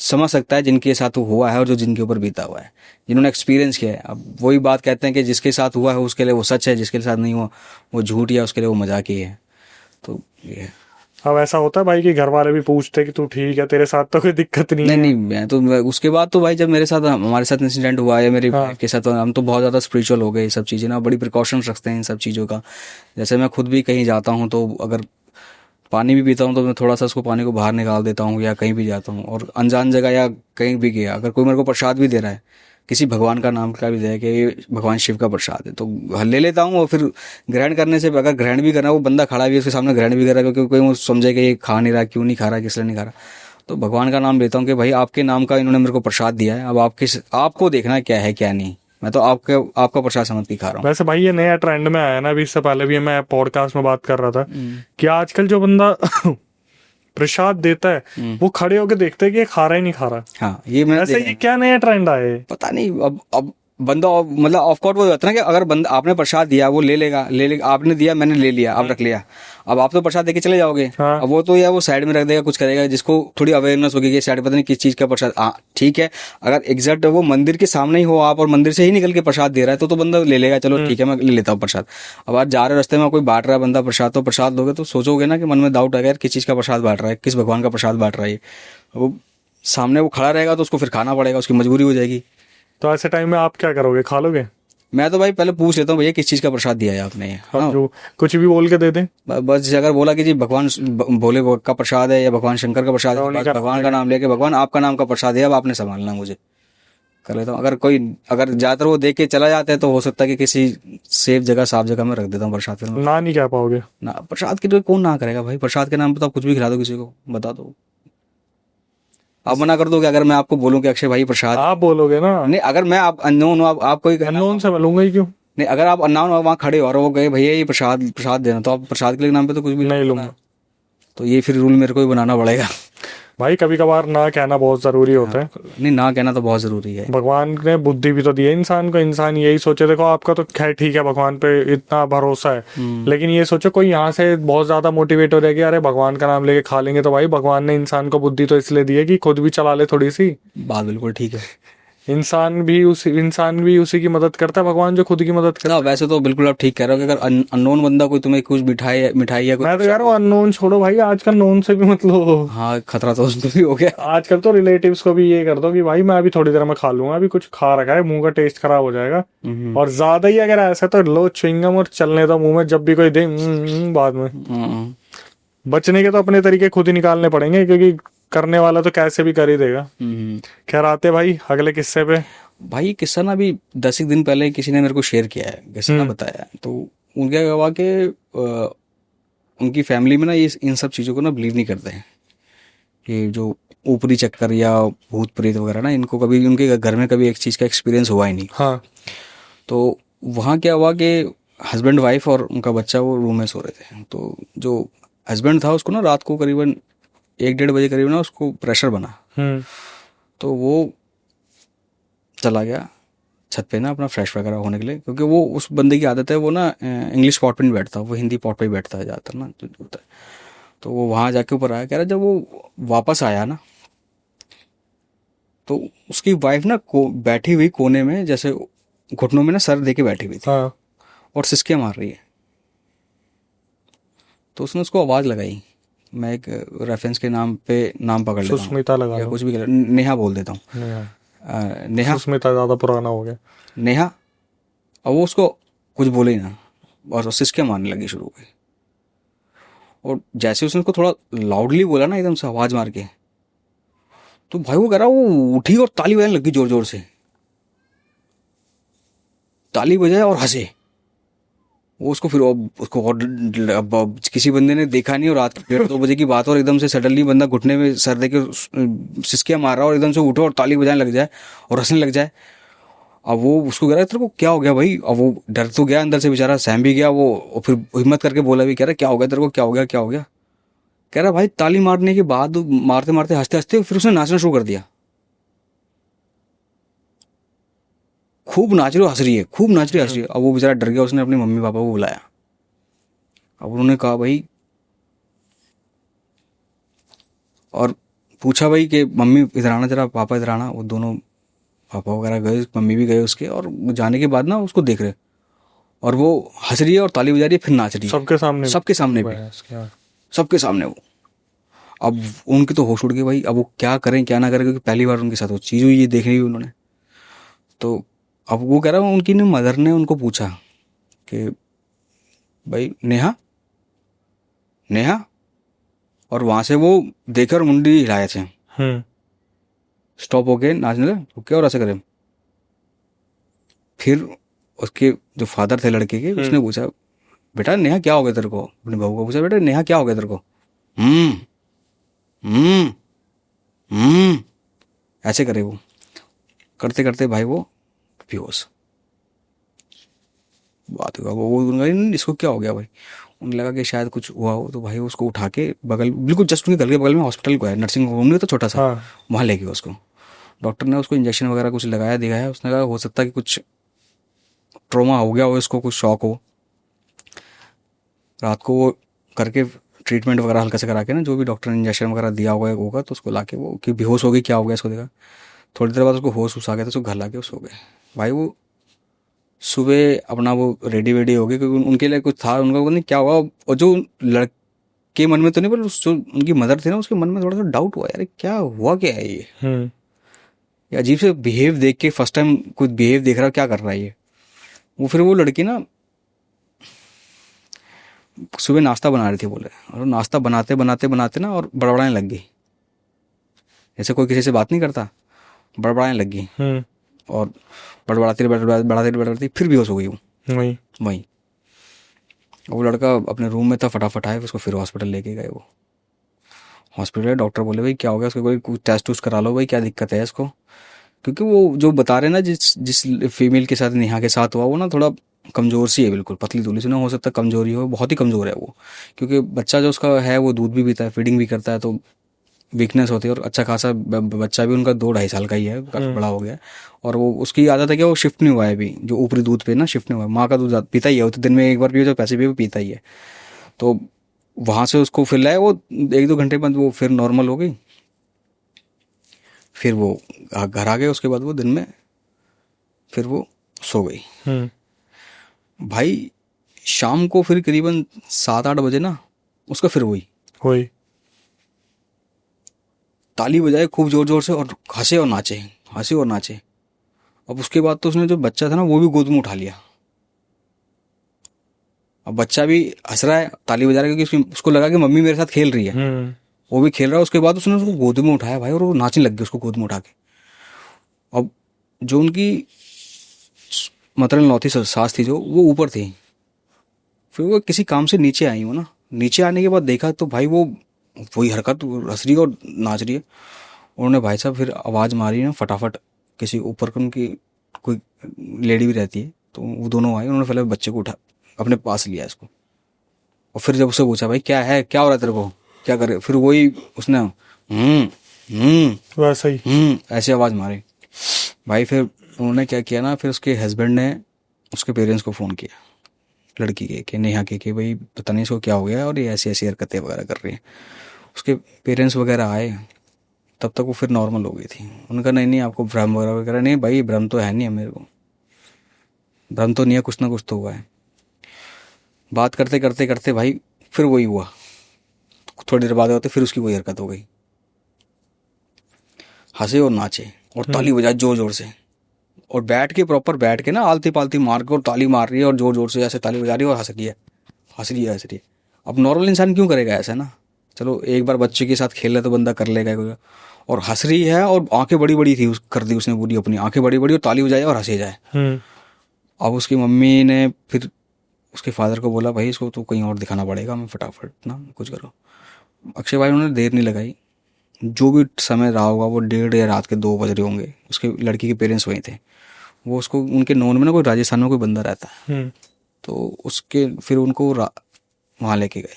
समझ सकता है जिनके साथ वो हुआ है और जो जिनके ऊपर बीता हुआ है, जिन्होंने एक्सपीरियंस किया है। अब वही बात कहते हैं कि जिसके साथ हुआ है उसके लिए वो सच है, जिसके साथ नहीं हुआ वो झूठ या उसके लिए वो मजाक ही है। तो ये अब ऐसा होता है भाई कि घर वाले भी पूछते कि तू ठीक है, तेरे साथ तो कोई दिक्कत नहीं है? नहीं, मैं तो उसके बाद तो भाई जब हमारे साथ इंसिडेंट हुआ है मेरी वाइफ के साथ, हम तो बहुत ज़्यादा स्पिरिचुअल हो गए। ये सब चीज़ें ना, बड़ी प्रिकॉशंस रखते हैं इन सब चीज़ों का। जैसे मैं खुद भी कहीं जाता हूँ तो अगर पानी भी पीता हूँ तो मैं थोड़ा सा उसको पानी को बाहर निकाल देता हूँ, या कहीं भी जाता हूँ और अनजान जगह या कहीं भी गया, अगर कोई मेरे को प्रसाद भी दे रहा है, किसी भगवान का नाम का भी दे कि ये भगवान शिव का प्रसाद है, तो ले लेता हूँ। और फिर ग्रहण करने से, अगर ग्रहण भी करना है, वो बंदा खड़ा भी है उसके सामने ग्रहण भी कर रहा है, क्योंकि कोई वो समझे कि ये खा नहीं रहा, क्यों नहीं खा रहा, किस लिए नहीं खा रहा, तो भगवान का नाम लेता हूँ कि भाई आपके नाम का इन्होंने मेरे को प्रसाद दिया है, अब आपको देखना क्या है क्या नहीं, मैं तो आपका प्रसाद समझ के खा रहा हूँ। वैसे भाई ये नया ट्रेंड में आया ना, अभी इससे पहले भी मैं पॉडकास्ट में बात कर रहा था कि आजकल जो बंदा प्रसाद देता है वो खड़े होके देखते हैं कि ये खा रहा ही नहीं खा रहा। हाँ, ये मैंने ऐसे ये क्या नया ट्रेंड आया है? पता नहीं। अब बंदा, मतलब ऑफ कोर्स वो होता है ना कि अगर बंदा, आपने प्रसाद दिया वो ले लेगा, आपने दिया मैंने ले लिया, आप रख लिया, अब आप तो प्रसाद देके चले जाओगे। हाँ। अब वो तो या वो साइड में रख देगा, कुछ करेगा, जिसको थोड़ी अवेयरनेस होगी कि साइड पता नहीं किस चीज का प्रसाद। हाँ ठीक है, अगर एग्जैक्ट वो मंदिर के सामने ही हो आप और मंदिर से ही निकल के प्रसाद दे रहा है तो बंदा ले लेगा, चलो ठीक है मैं ले लेता हूँ प्रसाद। अब आज जा रहे रास्ते में कोई बांट रहा है बंदा प्रसाद, तो प्रसाद लोगे तो सोचोगे ना कि मन में डाउट आएगा यार किस चीज का प्रसाद बांट रहा है, किस भगवान का प्रसाद बांट रहा है। वो सामने वो खड़ा रहेगा तो उसको फिर खाना पड़ेगा, उसकी मजबूरी हो जाएगी। तो ऐसे टाइम में आप क्या करोगे, खा लोगे? मैं तो भाई पहले पूछ लेता हूँ भैया किस चीज का प्रसाद दिया है आपने। हाँ, जो कुछ भी बोल के दे दें, बस अगर बोला कि जी भगवान भोले का प्रसाद है या भगवान शंकर का प्रसाद है, बस भगवान का नाम लेके भगवान आपका नाम का प्रसाद है, अब आपने संभालना मुझे। कर लेता हूँ। अगर ज्यादातर वो देख के चला जाता है तो हो सकता है कि किसी सेफ जगह, साफ जगह में रख देता हूँ प्रसाद के नाम ना नहीं कह पाओगे? पे। ना, प्रसाद के लिए कौन ना करेगा भाई? प्रसाद के नाम पे तो आप कुछ भी खिला दो किसी को, बता दो। आप मना कर दोगे अगर मैं आपको बोलूं कि अक्षय भाई प्रसाद? आप बोलोगे ना। नहीं, अगर मैं आप अननोन हो, आप कोई अननोन से मिलूंगा ही क्यों? नहीं, अगर आप अननोन हो, वहाँ खड़े हो और वो कहे भैया ये प्रसाद प्रसाद देना, तो आप प्रसाद के नाम पे तो कुछ भी नहीं लूंगा। तो ये फिर रूल मेरे को ही बनाना पड़ेगा। भाई कभी कभार ना कहना बहुत जरूरी होता है। नहीं, ना कहना तो बहुत जरूरी है। भगवान ने बुद्धि भी तो दी है इंसान को, इंसान यही सोचे, देखो आपका तो खैर ठीक है, भगवान पे इतना भरोसा है, लेकिन ये सोचो कोई यहाँ से बहुत ज्यादा मोटिवेट हो जाएगी, अरे भगवान का नाम लेके खा लेंगे, तो भाई भगवान ने इंसान को बुद्धि तो इसलिए दी है कि खुद भी चला ले थोड़ी सी। बात बिल्कुल ठीक है। इंसान भी उसी की मदद करता है, भगवान जो खुद की मदद करता ना, वैसे तो बिल्कुल आप ठीक कह रहे हो कि अगर अननोन बंदा कोई तुम्हें कुछ मिठाई या है। कुछ, मैं तो यार वो अननोन छोड़ो भाई, आजकल नोन से भी मतलब हाँ, खतरा तो उसको भी हो गया। आजकल तो रिलेटिव्स को भी ये कर दो कि भाई मैं अभी थोड़ी देर में खा लूंगा, अभी कुछ खा रखा है, मुंह का टेस्ट खराब हो जाएगा। और ज्यादा ही अगर ऐसा तो लो च्युइंगम और चलने दो मुंह में, जब भी कोई दे बाद में। बचने के तो अपने तरीके खुद ही निकालने पड़ेंगे, क्योंकि करने वाला तो कैसे भी कर ही देगा। खैर आते भाई अगले किस्से पे। भाई ये किस्सा ना अभी 10 एक दिन पहले किसी ने मेरे को शेयर किया है, किसी ने बताया। तो उनके हुआ कि उनकी फैमिली में ना ये इन सब चीज़ों को ना बिलीव नहीं करते हैं। ये जो ऊपरी चक्कर या भूत प्रेत वगैरह ना, इनको कभी उनके घर में कभी एक चीज़ का एक्सपीरियंस हुआ ही नहीं। हाँ। तो वहाँ क्या हुआ कि हस्बैंड वाइफ और उनका बच्चा वो रूम में सो रहे थे। तो जो हस्बैंड था उसको ना रात को करीबन 1-1:30 बजे करीब ना उसको प्रेशर बना। तो वो चला गया छत पे ना अपना फ्रेश वगैरह होने के लिए, क्योंकि वो उस बंदे की आदत है, वो ना इंग्लिश पॉट पे नहीं बैठता, वो हिंदी पॉट पे ही बैठता है ज़्यादातर ना, जो होता है। तो वो वहाँ जाके ऊपर आया, कह रहा जब वो वापस आया ना, तो उसकी वाइफ ना बैठी हुई कोने में, जैसे घुटनों में ना सर दे के बैठी हुई थी। हाँ। और सिसके मार रही है। तो उसने उसको आवाज़ लगाई। मैं एक रेफरेंस के नाम पे नाम पकड़ लेता हूँ, सुष्मिता लगा या लो। कुछ भी कर, नेहा बोल देता हूँ। नेहा। सुष्मिता ज्यादा पुराना हो गया। नेहा। अब वो उसको कुछ बोले ही ना, और सिसके मारने लगी शुरू हो गई। और जैसे उसने उसको थोड़ा लाउडली बोला ना, एकदम से आवाज़ मार के, तो भाई वो कह रहा वो उठी और ताली बजाने लगी जोर जोर से। ताली बजाए और हंसे वो। उसको फिर उसको और किसी बंदे ने देखा नहीं, और रात 1:30-2 बजे की बात, और एकदम से सडनली बंदा घुटने में सर दे के सिसकियाँ मार रहा, और एकदम से उठो और ताली बजाने लग जाए और हंसने लग जाए। अब वो उसको कह रहा है तेरे को क्या हो गया भाई? अब वो डर तो गया अंदर से, बेचारा सहम भी गया वो, और फिर हिम्मत करके बोला भी, कह रहा क्या हो गया तेरे को, क्या हो गया, क्या हो गया? कह रहा भाई ताली मारने के बाद मारते मारते हंसते हंसते फिर उसने नाचना शुरू कर दिया। खूब नाच रही, हंस रही है, खूब नाच रही, हंस रही है। अब वो बेचारा डर गया, उसने अपने मम्मी पापा को बुलाया। अब उन्होंने कहा भाई, और पूछा भाई कि मम्मी इधर आना जरा, पापा इधर आना। वो दोनों पापा वगैरह गए, मम्मी भी गए उसके, और जाने के बाद ना उसको देख रहे, और वो हंस रही है और ताली बजा रही है, फिर नाच रही है सबके सामने, सबके सामने भी, सबके सामने वो। अब उनके तो होश उड़ गए भाई। अब वो क्या करें क्या ना करें, क्योंकि पहली बार उनके साथ वो चीज़ हुई, ये देख रही उन्होंने। तो अब वो कह रहा है उनकी मदर ने उनको पूछा कि भाई नेहा, नेहा। और वहां से वो देखकर मुंडी हिलाए थे, स्टॉप हो गए नाचने लगे, रुके और ऐसे करे। फिर उसके जो फादर थे लड़के के, उसने पूछा बेटा नेहा क्या हो गया तेरे को? अपने बहू को पूछा बेटा नेहा क्या हो गया तेरे को? ऐसे करे वो, करते करते भाई वो बेहोश। बात हुआ वो इसको क्या हो गया भाई? उन्हें लगा कि शायद कुछ हुआ हो, तो भाई उसको उठा के बगल, बिल्कुल जस्ट उनके घर के बगल में हॉस्पिटल को है, नर्सिंग होम नहीं तो छोटा सा, वहाँ ले गया उसको। डॉक्टर ने उसको इंजेक्शन वगैरह कुछ लगाया दिखाया। उसने कहा हो सकता है कि कुछ ट्रॉमा हो गया हो इसको, कुछ शॉक हो। रात को वो करके ट्रीटमेंट वगैरह हल्का से करा के ना, जो भी डॉक्टर ने इंजेक्शन वगैरह दिया होगा तो उसको ला के वो कि बेहोश हो गई, क्या हो गया इसको देखा। थोड़ी देर बाद उसको होश आ गया, तो उसको घर ला के सो गए। भाई वो सुबह अपना वो रेडी वेडी हो गए, क्योंकि उनके लिए कुछ था, उनका नहीं क्या हुआ। और जो लड़के मन में तो नहीं, पर जो उनकी मदर थी ना, उसके मन में थोड़ा सा डाउट हुआ, यार क्या हुआ, क्या है ये अजीब से बिहेव देख के, फर्स्ट टाइम कुछ बिहेव देख रहा है, क्या कर रहा है ये। वो फिर वो लड़की ना सुबह नाश्ता बना रही थी बोले, और नाश्ता बनाते बनाते बनाते ना और बड़बड़ाने लग गई, जैसे कोई किसी से बात नहीं करता, बड़बड़ाने लग गई। और बढ़ाती फिर बेहोश हो गई वो वही वहीं। वो लड़का अपने रूम में था, फटाफट आए, उसको फिर हॉस्पिटल लेके गए। वो हॉस्पिटल डॉक्टर बोले भाई क्या हो गया उसको, कोई कुछ टेस्ट उस्ट करा लो भाई, क्या दिक्कत है इसको। क्योंकि वो जो बता रहे हैं ना, जिस जिस फीमेल के साथ नेहा के साथ हुआ, वो ना थोड़ा कमज़ोर सी है, बिल्कुल पतली दुबली सी ना, हो सकता है कमजोरी हो, बहुत ही कमज़ोर है वो। क्योंकि बच्चा जो उसका है वो दूध भी पीता है, फीडिंग भी करता है, तो वीकनेस होती है। और अच्छा खासा बच्चा भी उनका 2-2.5 साल का ही है, काफ़ी बड़ा हो गया है। और वो उसकी आदत है कि वो शिफ्ट नहीं हुआ है अभी, जो ऊपरी दूध पे ना शिफ्ट नहीं हुआ है। माँ का दूध पीता ही है, वो तो दिन में एक बार पिए तो पैसे भी वो पीता ही है। तो वहाँ से उसको फिर लाए, वो 1-2 घंटे बाद वो फिर नॉर्मल हो गई। फिर वो घर आ गए, उसके बाद वो दिन में फिर वो सो गई। भाई शाम को फिर करीबन 7-8 बजे ना उसका फिर वही ताली बजाए खूब जोर जोर से, और हंसे और नाचे, हंसे और नाचे। अब उसके बाद तो उसने जो बच्चा था ना वो भी गोद में उठा लिया। अब बच्चा भी हंस रहा है, ताली बजा रहा है, क्योंकि उसको लगा कि मम्मी मेरे साथ खेल रही है। वो भी खेल रहा है। उसके बाद उसने उसको गोद में उठाया भाई, और वो नाचने लग गया उसको गोद में उठा के। अब जो उनकी मतलब लौती सास थी, जो वो ऊपर थी, फिर वो किसी काम से नीचे आई हो ना, नीचे आने के बाद देखा तो भाई वो वही हरकत, हंस रही है और नाच रही है। उन्होंने भाई साहब फिर आवाज़ मारी ना फटाफट, किसी ऊपर का उनकी कोई लेडी भी रहती है, तो वो दोनों आए। उन्होंने पहले बच्चे को उठा अपने पास लिया इसको, और फिर जब उससे पूछा भाई क्या है, क्या हो रहा है तेरे को, क्या करे, फिर वही उसने वैसा ही ऐसी आवाज़ मारी भाई। फिर उन्होंने क्या किया ना, फिर उसके हस्बैंड ने उसके पेरेंट्स को फ़ोन किया, लड़की के, कि नेहा के, कि भाई पता नहीं इसको क्या हो गया है और ये ऐसी ऐसी हरकतें वगैरह कर रही है। उसके पेरेंट्स वगैरह आए, तब तक वो फिर नॉर्मल हो गई थी। उनका नहीं आपको भ्रम वगैरह वगैरह नहीं। भाई भ्रम तो है नहीं है, मेरे को भ्रम तो नहीं है, कुछ ना कुछ तो हुआ है। बात करते करते करते भाई फिर वही हुआ। थोड़ी देर बाद होते फिर उसकी वही हरकत हो गई, हंसे और नाचे और ताली बजाए जोर जोर से, और बैठ के प्रॉपर बैठ के ना आलती पालती मार के और ताली मार रही है, और जोर जोर से ऐसे ताली बजा रही है और हंस रही है, हंस रही है, हंस रही है। अब नॉर्मल इंसान क्यों करेगा ऐसा ना, चलो एक बार बच्चे के साथ खेल रहा तो बंदा कर लेगा, और हंस रही है, और आंखें बड़ी बड़ी थी, कर दी उसने पूरी अपनी आंखें बड़ी बड़ी, और ताली बजाए और हंसे जाए। अब उसकी मम्मी ने फिर उसके फादर को बोला भाई इसको तो कहीं और दिखाना पड़ेगा, हमें फटाफट ना कुछ करो। अक्षय भाई उन्होंने देर नहीं लगाई, जो भी समय रहा होगा, वो 1:30 या रात के 2 बज रहे होंगे, उसके लड़की के पेरेंट्स वहीं थे। वो उसको उनके नोन में ना कोई राजस्थान में कोई बंदा रहता है, तो उसके फिर उनको वहाँ लेके गए।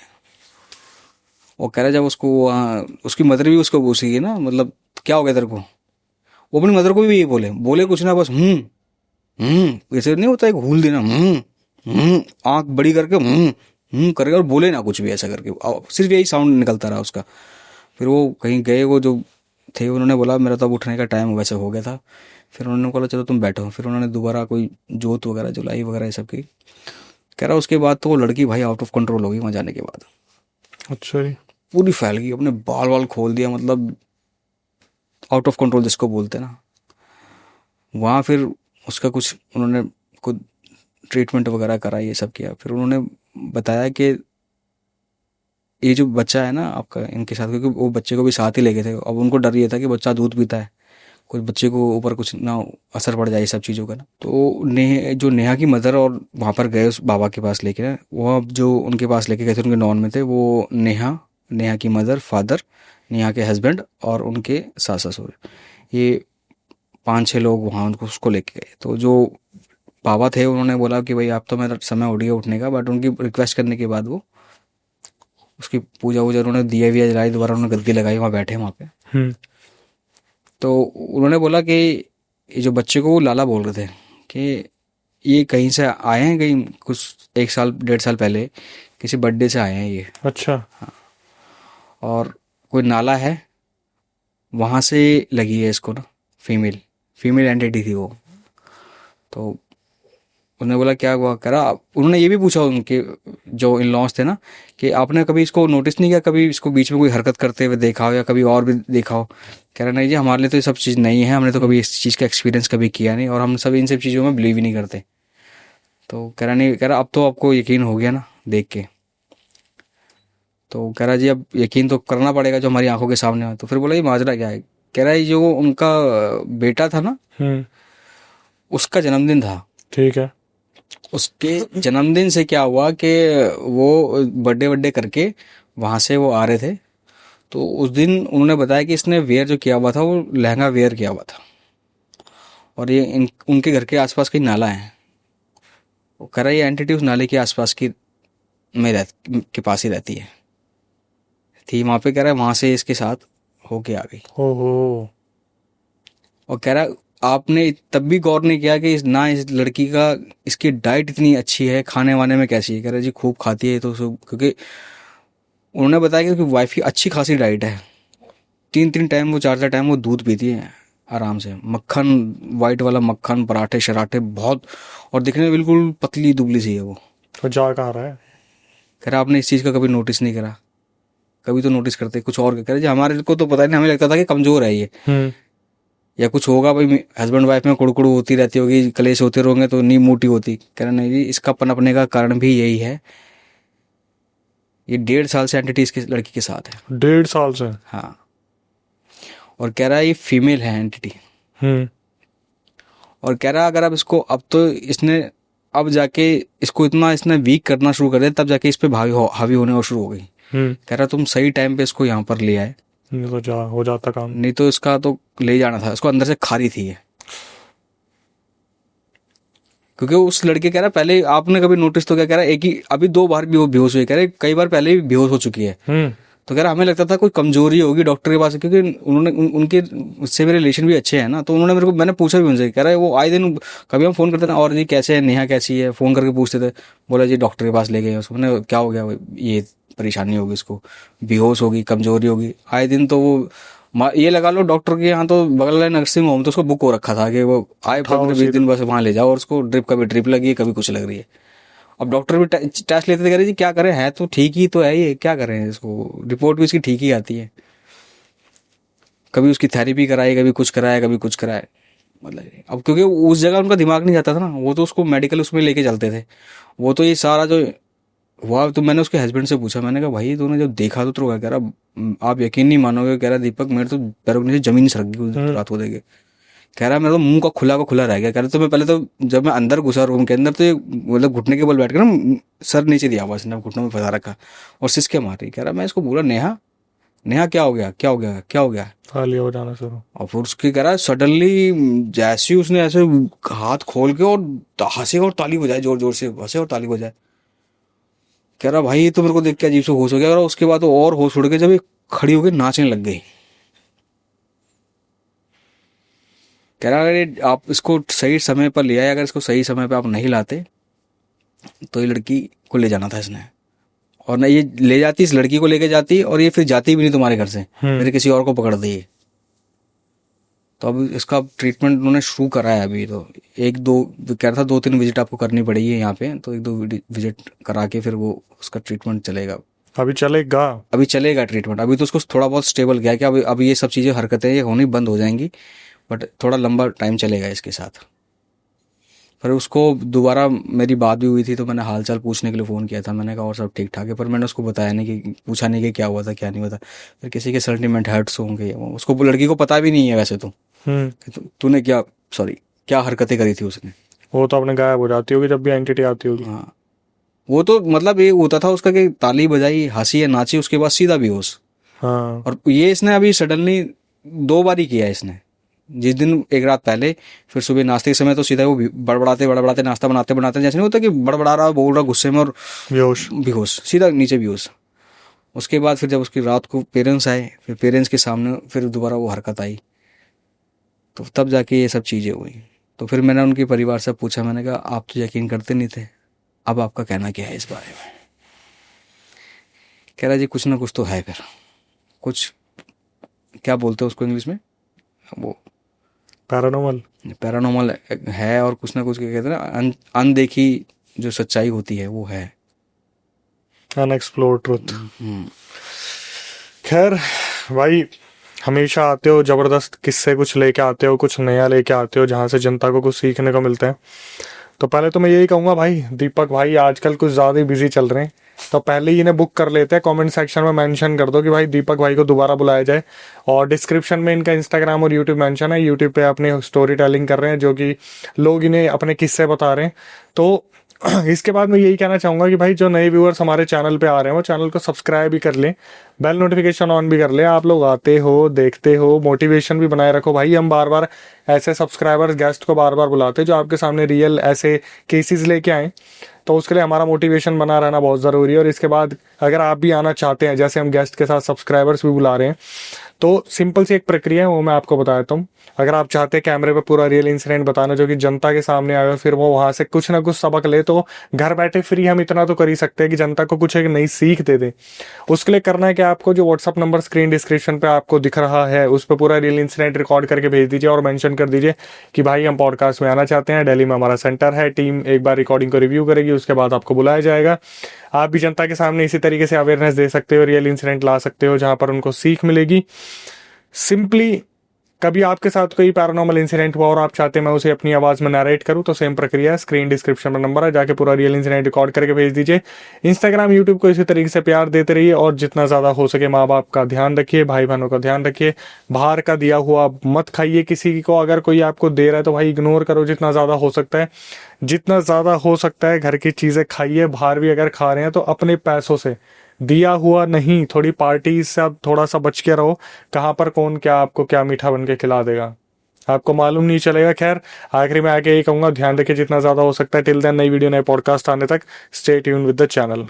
वो कह रहा जब उसको उसकी मदर भी उसको पूछेगी ना, मतलब क्या हो गया तेरे को, वो अपनी मदर को भी यही बोले कुछ ना, बस ऐसे नहीं होता, एक हुल देना, आंख बड़ी करके करके, और बोले ना कुछ भी ऐसा करके, सिर्फ यही साउंड निकलता रहा उसका। फिर वो कहीं गए, वो जो थे उन्होंने बोला मेरा तो अब उठने का टाइम वैसे हो गया था। फिर उन्होंने बोला चलो तुम बैठो। फिर उन्होंने दोबारा कोई जोत वगैरह जलाई वगैरह ये सब की। कह रहा उसके बाद तो वो लड़की भाई आउट ऑफ कंट्रोल हो गई वहाँ जाने के बाद। अच्छा जी। पूरी फैल गई, अपने बाल वाल खोल दिया, मतलब आउट ऑफ कंट्रोल जिसको बोलते हैं ना। वहाँ फिर उसका कुछ उन्होंने कुछ ट्रीटमेंट वगैरह करा, ये सब किया। फिर उन्होंने बताया कि ये जो बच्चा है ना आपका इनके साथ, क्योंकि वो बच्चे को भी साथ ही ले गए थे, अब उनको डर ये था कि बच्चा दूध पीता है, कुछ बच्चे को ऊपर कुछ ना असर पड़ जाए ये सब चीज़ों का ना। तो जो नेहा की मदर और वहाँ पर गए उस बाबा के पास लेके ना, वो जो उनके पास लेके गए थे उनके नॉन में थे, वो नेहा की मदर, फादर, नेहा के हस्बैंड और उनके सास ससुर, ये 5-6 लोग वहाँ उनको उसको लेके गए। तो जो बाबा थे उन्होंने बोला कि भाई आप तो मेरा समय उठ गया उठने का, बट उनकी रिक्वेस्ट करने के बाद वो उसकी पूजा वूजा उन्होंने दिया विया जलाई, दोबारा उन्होंने गद्दी लगाई, वहाँ बैठे वहाँ पे। तो उन्होंने बोला कि ये जो बच्चे को वो लाला बोल रहे थे कि ये कहीं से आए हैं, कहीं कुछ 1-1.5 साल पहले किसी बर्थडे से आए हैं ये। अच्छा। हाँ, और कोई नाला है वहाँ से लगी है इसको ना, फीमेल एंटिटी थी वो। तो उन्होंने बोला क्या हुआ, करा। उन्होंने ये भी पूछा उनके जो इन लॉज थे ना, कि आपने कभी इसको नोटिस नहीं किया, कभी इसको बीच में कोई हरकत करते हुए देखा हो या कभी और भी देखा हो। कह रहा नहीं जी, हमारे लिए तो ये सब चीज़ नहीं है, हमने तो कभी इस चीज़ का एक्सपीरियंस कभी किया नहीं, और हम सब इन सब चीज़ों में बिलीव ही नहीं करते। तो कह रहा नहीं, कह रहा अब तो आपको यकीन हो गया ना देख के। तो कह रहा जी अब यकीन तो करना पड़ेगा जो हमारी आंखों के सामने हो। तो फिर बोला ये माजरा क्या है। कह रहा है जो उनका बेटा था ना, उसका जन्मदिन था। ठीक है। उसके जन्मदिन से क्या हुआ कि वो बर्थडे करके वहां से वो आ रहे थे, तो उस दिन उन्होंने बताया कि इसने वेयर जो किया हुआ था वो लहंगा वेयर किया हुआ था, और ये उनके घर के आसपास कहीं नाला है। वो कह रहा है ये एंटिटी उस नाले के आसपास की के पास ही रहती है, थी वहां पे। कह रहा है वहां से इसके साथ होके आ गई। हो। और कह रहा आपने तब भी गौर नहीं किया कि इस लड़की का इसकी डाइट इतनी अच्छी है, खाने वाने में कैसी है। कह रहा जी खूब खाती है, तो क्योंकि उन्होंने बताया कि वाइफ की अच्छी खासी डाइट है, 3 टाइम वो 4 टाइम वो दूध पीती है आराम से, मक्खन वाइट वाला मक्खन, पराठे शराठे बहुत, और दिखने में बिल्कुल पतली दुबली सी है वो। तो जा कहाँ रहा है? कह रहा आपने इस चीज़ का कभी नोटिस नहीं करा? कभी तो नोटिस करते कुछ और। कह रहे जी हमारे को तो पता नहीं, हमें लगता था कि कमजोर है ये, या कुछ होगा भाई, हस्बैंड वाइफ में कुड़कुड़ होती रहती होगी, कलेश होते रहेंगे तो नी मोटी होती। कह रहा नहीं जी, इसका पनपने का कारण भी यही है, ये 1.5 साल से एंटिटी इसके लड़की के साथ है। 1.5 साल से? हाँ। और कह रहा है ये फीमेल है एंटिटी। और कह रहा अगर अब इसको, अब तो इसने अब जाके इसको इतना इसने वीक करना शुरू कर दिया, तब जाके इस पे हावी होने और शुरू हो गई। कह रहा तुम सही टाइम पे इसको यहाँ पर ले आए, नहीं तो हो जाता काम। नहीं तो इसका तो ले जाना था, इसको अंदर से खा रही थी ये। क्योंकि उस लड़के कह रहा पहले आपने कभी नोटिस तो क्या, कह रहा एक ही अभी 2 बार भी वो बेहोश हुई, कह रहे कई बार पहले भी बेहोश हो चुकी है। तो कह रहा हमें लगता था कोई कमजोरी होगी डॉक्टर के पास, क्योंकि उन्होंने उनके उससे मेरे रिलेशन भी अच्छे हैं ना, तो उन्होंने मैंने पूछा भी उनसे। कह रहा है वो आए दिन कभी हम फोन करते थे, और जी कैसे है, नेहा कैसी है, फोन करके पूछते थे। बोला जी डॉक्टर के पास ले गए उसको। मैंने क्या हो गया, ये परेशानी होगी इसको, बेहोश होगी, कमजोरी होगी। आए दिन तो वो ये लगा लो डॉक्टर के यहाँ तो बगल वाले नर्सिंग होम तो उसको बुक हो रखा था कि वो आए 15-20 दिन बस वहाँ ले जाओ, और उसको कभी ड्रिप लगी है, कभी कुछ लग रही है। अब डॉक्टर भी टेस्ट लेते थे, कह रहे जी क्या करें, है तो ठीक ही तो है ये, क्या करें इसको, रिपोर्ट भी इसकी ठीक ही आती है। कभी उसकी थेरेपी कराई, कभी कुछ कराया, कभी कुछ कराए। मतलब अब क्योंकि उस जगह उनका दिमाग नहीं जाता था ना, वो तो उसको मेडिकल उसमें लेके चलते थे। वो तो ये सारा जो हुआ, तो मैंने उसके हस्बैंड से पूछा, मैंने कहा भाई तूने जब देखा तो कह रहा आप यकीन नहीं मानोगे, कह रहा दीपक मेरे तो पैरों के नीचे जमीन सरक गई उस रात को देखे। कह रहा मेरा तो मुंह का खुला रह गया। कह रहा तो मैं पहले तो जब मैं अंदर घुसा रूम के अंदर, तो ये मतलब घुटने के बल बैठ कर ना सर नीचे दिया हुआ, इसने घुटनों में फंसा रखा और सिसके मारी। कह रहा मैं इसको बोला नेहा नेहा क्या हो गया, क्या हो गया, क्या हो गया, खाली हो जाना शुरू। और फिर उसकी कह रहा सडनली जैसे ही उसने ऐसे हाथ खोल के और हंसे और ताली बजाए, जोर जोर से हंसे और ताली बजाए। कह रहा भाई ये तो मेरे को देख के अजीब से होश हो गया। और उसके बाद वो और होश उड़ के जब ये खड़ी होकर नाचने लग गई। कह रहा अगर आप इसको सही समय पर ले आए, अगर इसको सही समय पर आप नहीं लाते तो ये लड़की को ले जाना था इसने, और ना ये ले जाती, इस लड़की को लेके जाती, और ये फिर जाती भी नहीं तुम्हारे घर से, फिर किसी और को पकड़ दी। तो अब इसका ट्रीटमेंट उन्होंने शुरू करा है अभी। तो 1-2 कह रहा था 2-3 विजिट आपको करनी पड़ेगी यहाँ पे, तो 1-2 विजिट करा के फिर वो उसका ट्रीटमेंट चलेगा। अभी चलेगा ट्रीटमेंट। अभी तो उसको थोड़ा बहुत स्टेबल किया कि अभी ये सब चीज़ें हरकतें ये होनी बंद हो जाएंगी, बट थोड़ा लंबा टाइम चलेगा इसके साथ। फिर उसको दोबारा मेरी बात भी हुई थी, तो मैंने हाल चाल पूछने के लिए फ़ोन किया था। मैंने कहा और सब ठीक ठाक है, पर मैंने उसको बताया नहीं, कि पूछा नहीं कि क्या हुआ था क्या नहीं हुआ था। फिर किसी के सेंटिमेंट हर्ट्स होंगे, उसको लड़की को पता भी नहीं है वैसे तो तूने क्या हरकतें करी थी उसने। वो तो अपने गायब हो जाती होगी जब भी एंटिटी आती होगी। हाँ, वो तो मतलब ये होता था उसका कि ताली बजाई, हंसी या नाची, उसके बाद सीधा बेहोश। हाँ। और ये इसने अभी सडनली 2 बार ही किया इसने। जिस दिन एक रात पहले, फिर सुबह नाश्ते के समय तो सीधा वो बड़बड़ाते नाश्ता बनाते जैसे नहीं होता कि बड़बड़ा रहा, बोल रहा गुस्से में, और बेहोश सीधा नीचे बेहोश। उसके बाद फिर जब उसकी रात को पेरेंट्स आए, फिर पेरेंट्स के सामने फिर दोबारा वो हरकत आई, तो तब जाके ये सब चीज़ें हुई। तो फिर मैंने उनके परिवार से पूछा, मैंने कहा आप तो यकीन करते नहीं थे, अब आपका कहना क्या है इस बारे में। कह रहा जी कुछ ना कुछ तो है, फिर कुछ क्या बोलते हैं उसको इंग्लिश में, वो पैरानॉर्मल है, और कुछ ना कुछ क्या कहते हैं ना, अनदेखी जो सच्चाई होती है वो है, अनएक्सप्लोर्ड ट्रुथ। खैर भाई, हमेशा आते हो जबरदस्त किस्से कुछ लेके आते हो, कुछ नया लेके आते हो जहाँ से जनता को कुछ सीखने को मिलता है। तो पहले तो मैं यही कहूँगा भाई, दीपक भाई आजकल कुछ ज़्यादा ही बिजी चल रहे हैं। तो पहले ही इन्हें बुक कर लेते हैं। कमेंट सेक्शन में मेंशन कर दो कि भाई दीपक भाई को दोबारा बुलाया जाए। और डिस्क्रिप्शन में इनका इंस्टाग्राम और यूट्यूब मेंशन है। यूट्यूब पे अपनी स्टोरी टेलिंग कर रहे हैं, जो कि लोग इन्हें अपने किस्से बता रहे हैं। तो इसके बाद मैं यही कहना चाहूँगा कि भाई जो नए व्यूअर्स हमारे चैनल पे आ रहे हैं वो चैनल को सब्सक्राइब भी कर लें, बेल नोटिफिकेशन ऑन भी कर लें। आप लोग आते हो, देखते हो, मोटिवेशन भी बनाए रखो। भाई हम बार बार ऐसे सब्सक्राइबर्स, गेस्ट को बार बार बुलाते हैं जो आपके सामने रियल ऐसे केसेस लेके आए, तो उसके लिए हमारा मोटिवेशन बना रहना बहुत ज़रूरी है। और इसके बाद अगर आप भी आना चाहते हैं, जैसे हम गेस्ट के साथ सब्सक्राइबर्स भी बुला रहे हैं, तो सिंपल सी एक प्रक्रिया है, वो मैं आपको बता देता हूँ। अगर आप चाहते हैं कैमरे पे पूरा रियल इंसिडेंट बताना जो कि जनता के सामने आए, फिर वो वहाँ से कुछ ना कुछ सबक ले, तो घर बैठे फ्री हम इतना तो कर ही सकते हैं कि जनता को कुछ एक नई सीख दे दें। उसके लिए करना है कि आपको जो व्हाट्सअप नंबर स्क्रीन डिस्क्रिप्शन पे आपको दिख रहा है, उस पर पूरा रियल इंसिडेंट रिकॉर्ड करके भेज दीजिए और मेंशन कर दीजिए कि भाई हम पॉडकास्ट में आना चाहते हैं, दिल्ली में हमारा सेंटर है, टीम एक बार रिकॉर्डिंग को रिव्यू करेगी, उसके बाद आपको बुलाया जाएगा। आप भी जनता के सामने इसी तरीके से अवेयरनेस दे सकते हो, रियल इंसिडेंट ला सकते हो जहां पर उनको सीख मिलेगी। सिंपली कभी आपके साथ कोई पैरानॉर्मल इंसिडेंट हुआ और आप चाहते हैं मैं उसे अपनी आवाज में नरेट करूं, तो सेम प्रक्रिया है। स्क्रीन डिस्क्रिप्शन में नंबर है, जाके पूरा रियल इंसिडेंट रिकॉर्ड करके भेज दीजिए। इंस्टाग्राम, यूट्यूब को इसी तरीके से प्यार देते रहिए और जितना ज्यादा हो सके माँ बाप का ध्यान रखिए, भाई बहनों का ध्यान रखिए। बाहर का दिया हुआ मत खाइए किसी को, अगर कोई आपको दे रहा है तो भाई इग्नोर करो जितना ज्यादा हो सकता है। जितना ज्यादा हो सकता है घर की चीजें खाइए। बाहर भी अगर खा रहे हैं तो अपने पैसों से, दिया हुआ नहीं। थोड़ी पार्टी से आप थोड़ा सा बच के रहो, कहाँ पर कौन क्या आपको क्या मीठा बन के खिला देगा आपको मालूम नहीं चलेगा। खैर आखिरी में आके यही कहूंगा, ध्यान रखिए जितना ज्यादा हो सकता है। टिल देन, नई वीडियो नए पॉडकास्ट आने तक stay tune with the channel.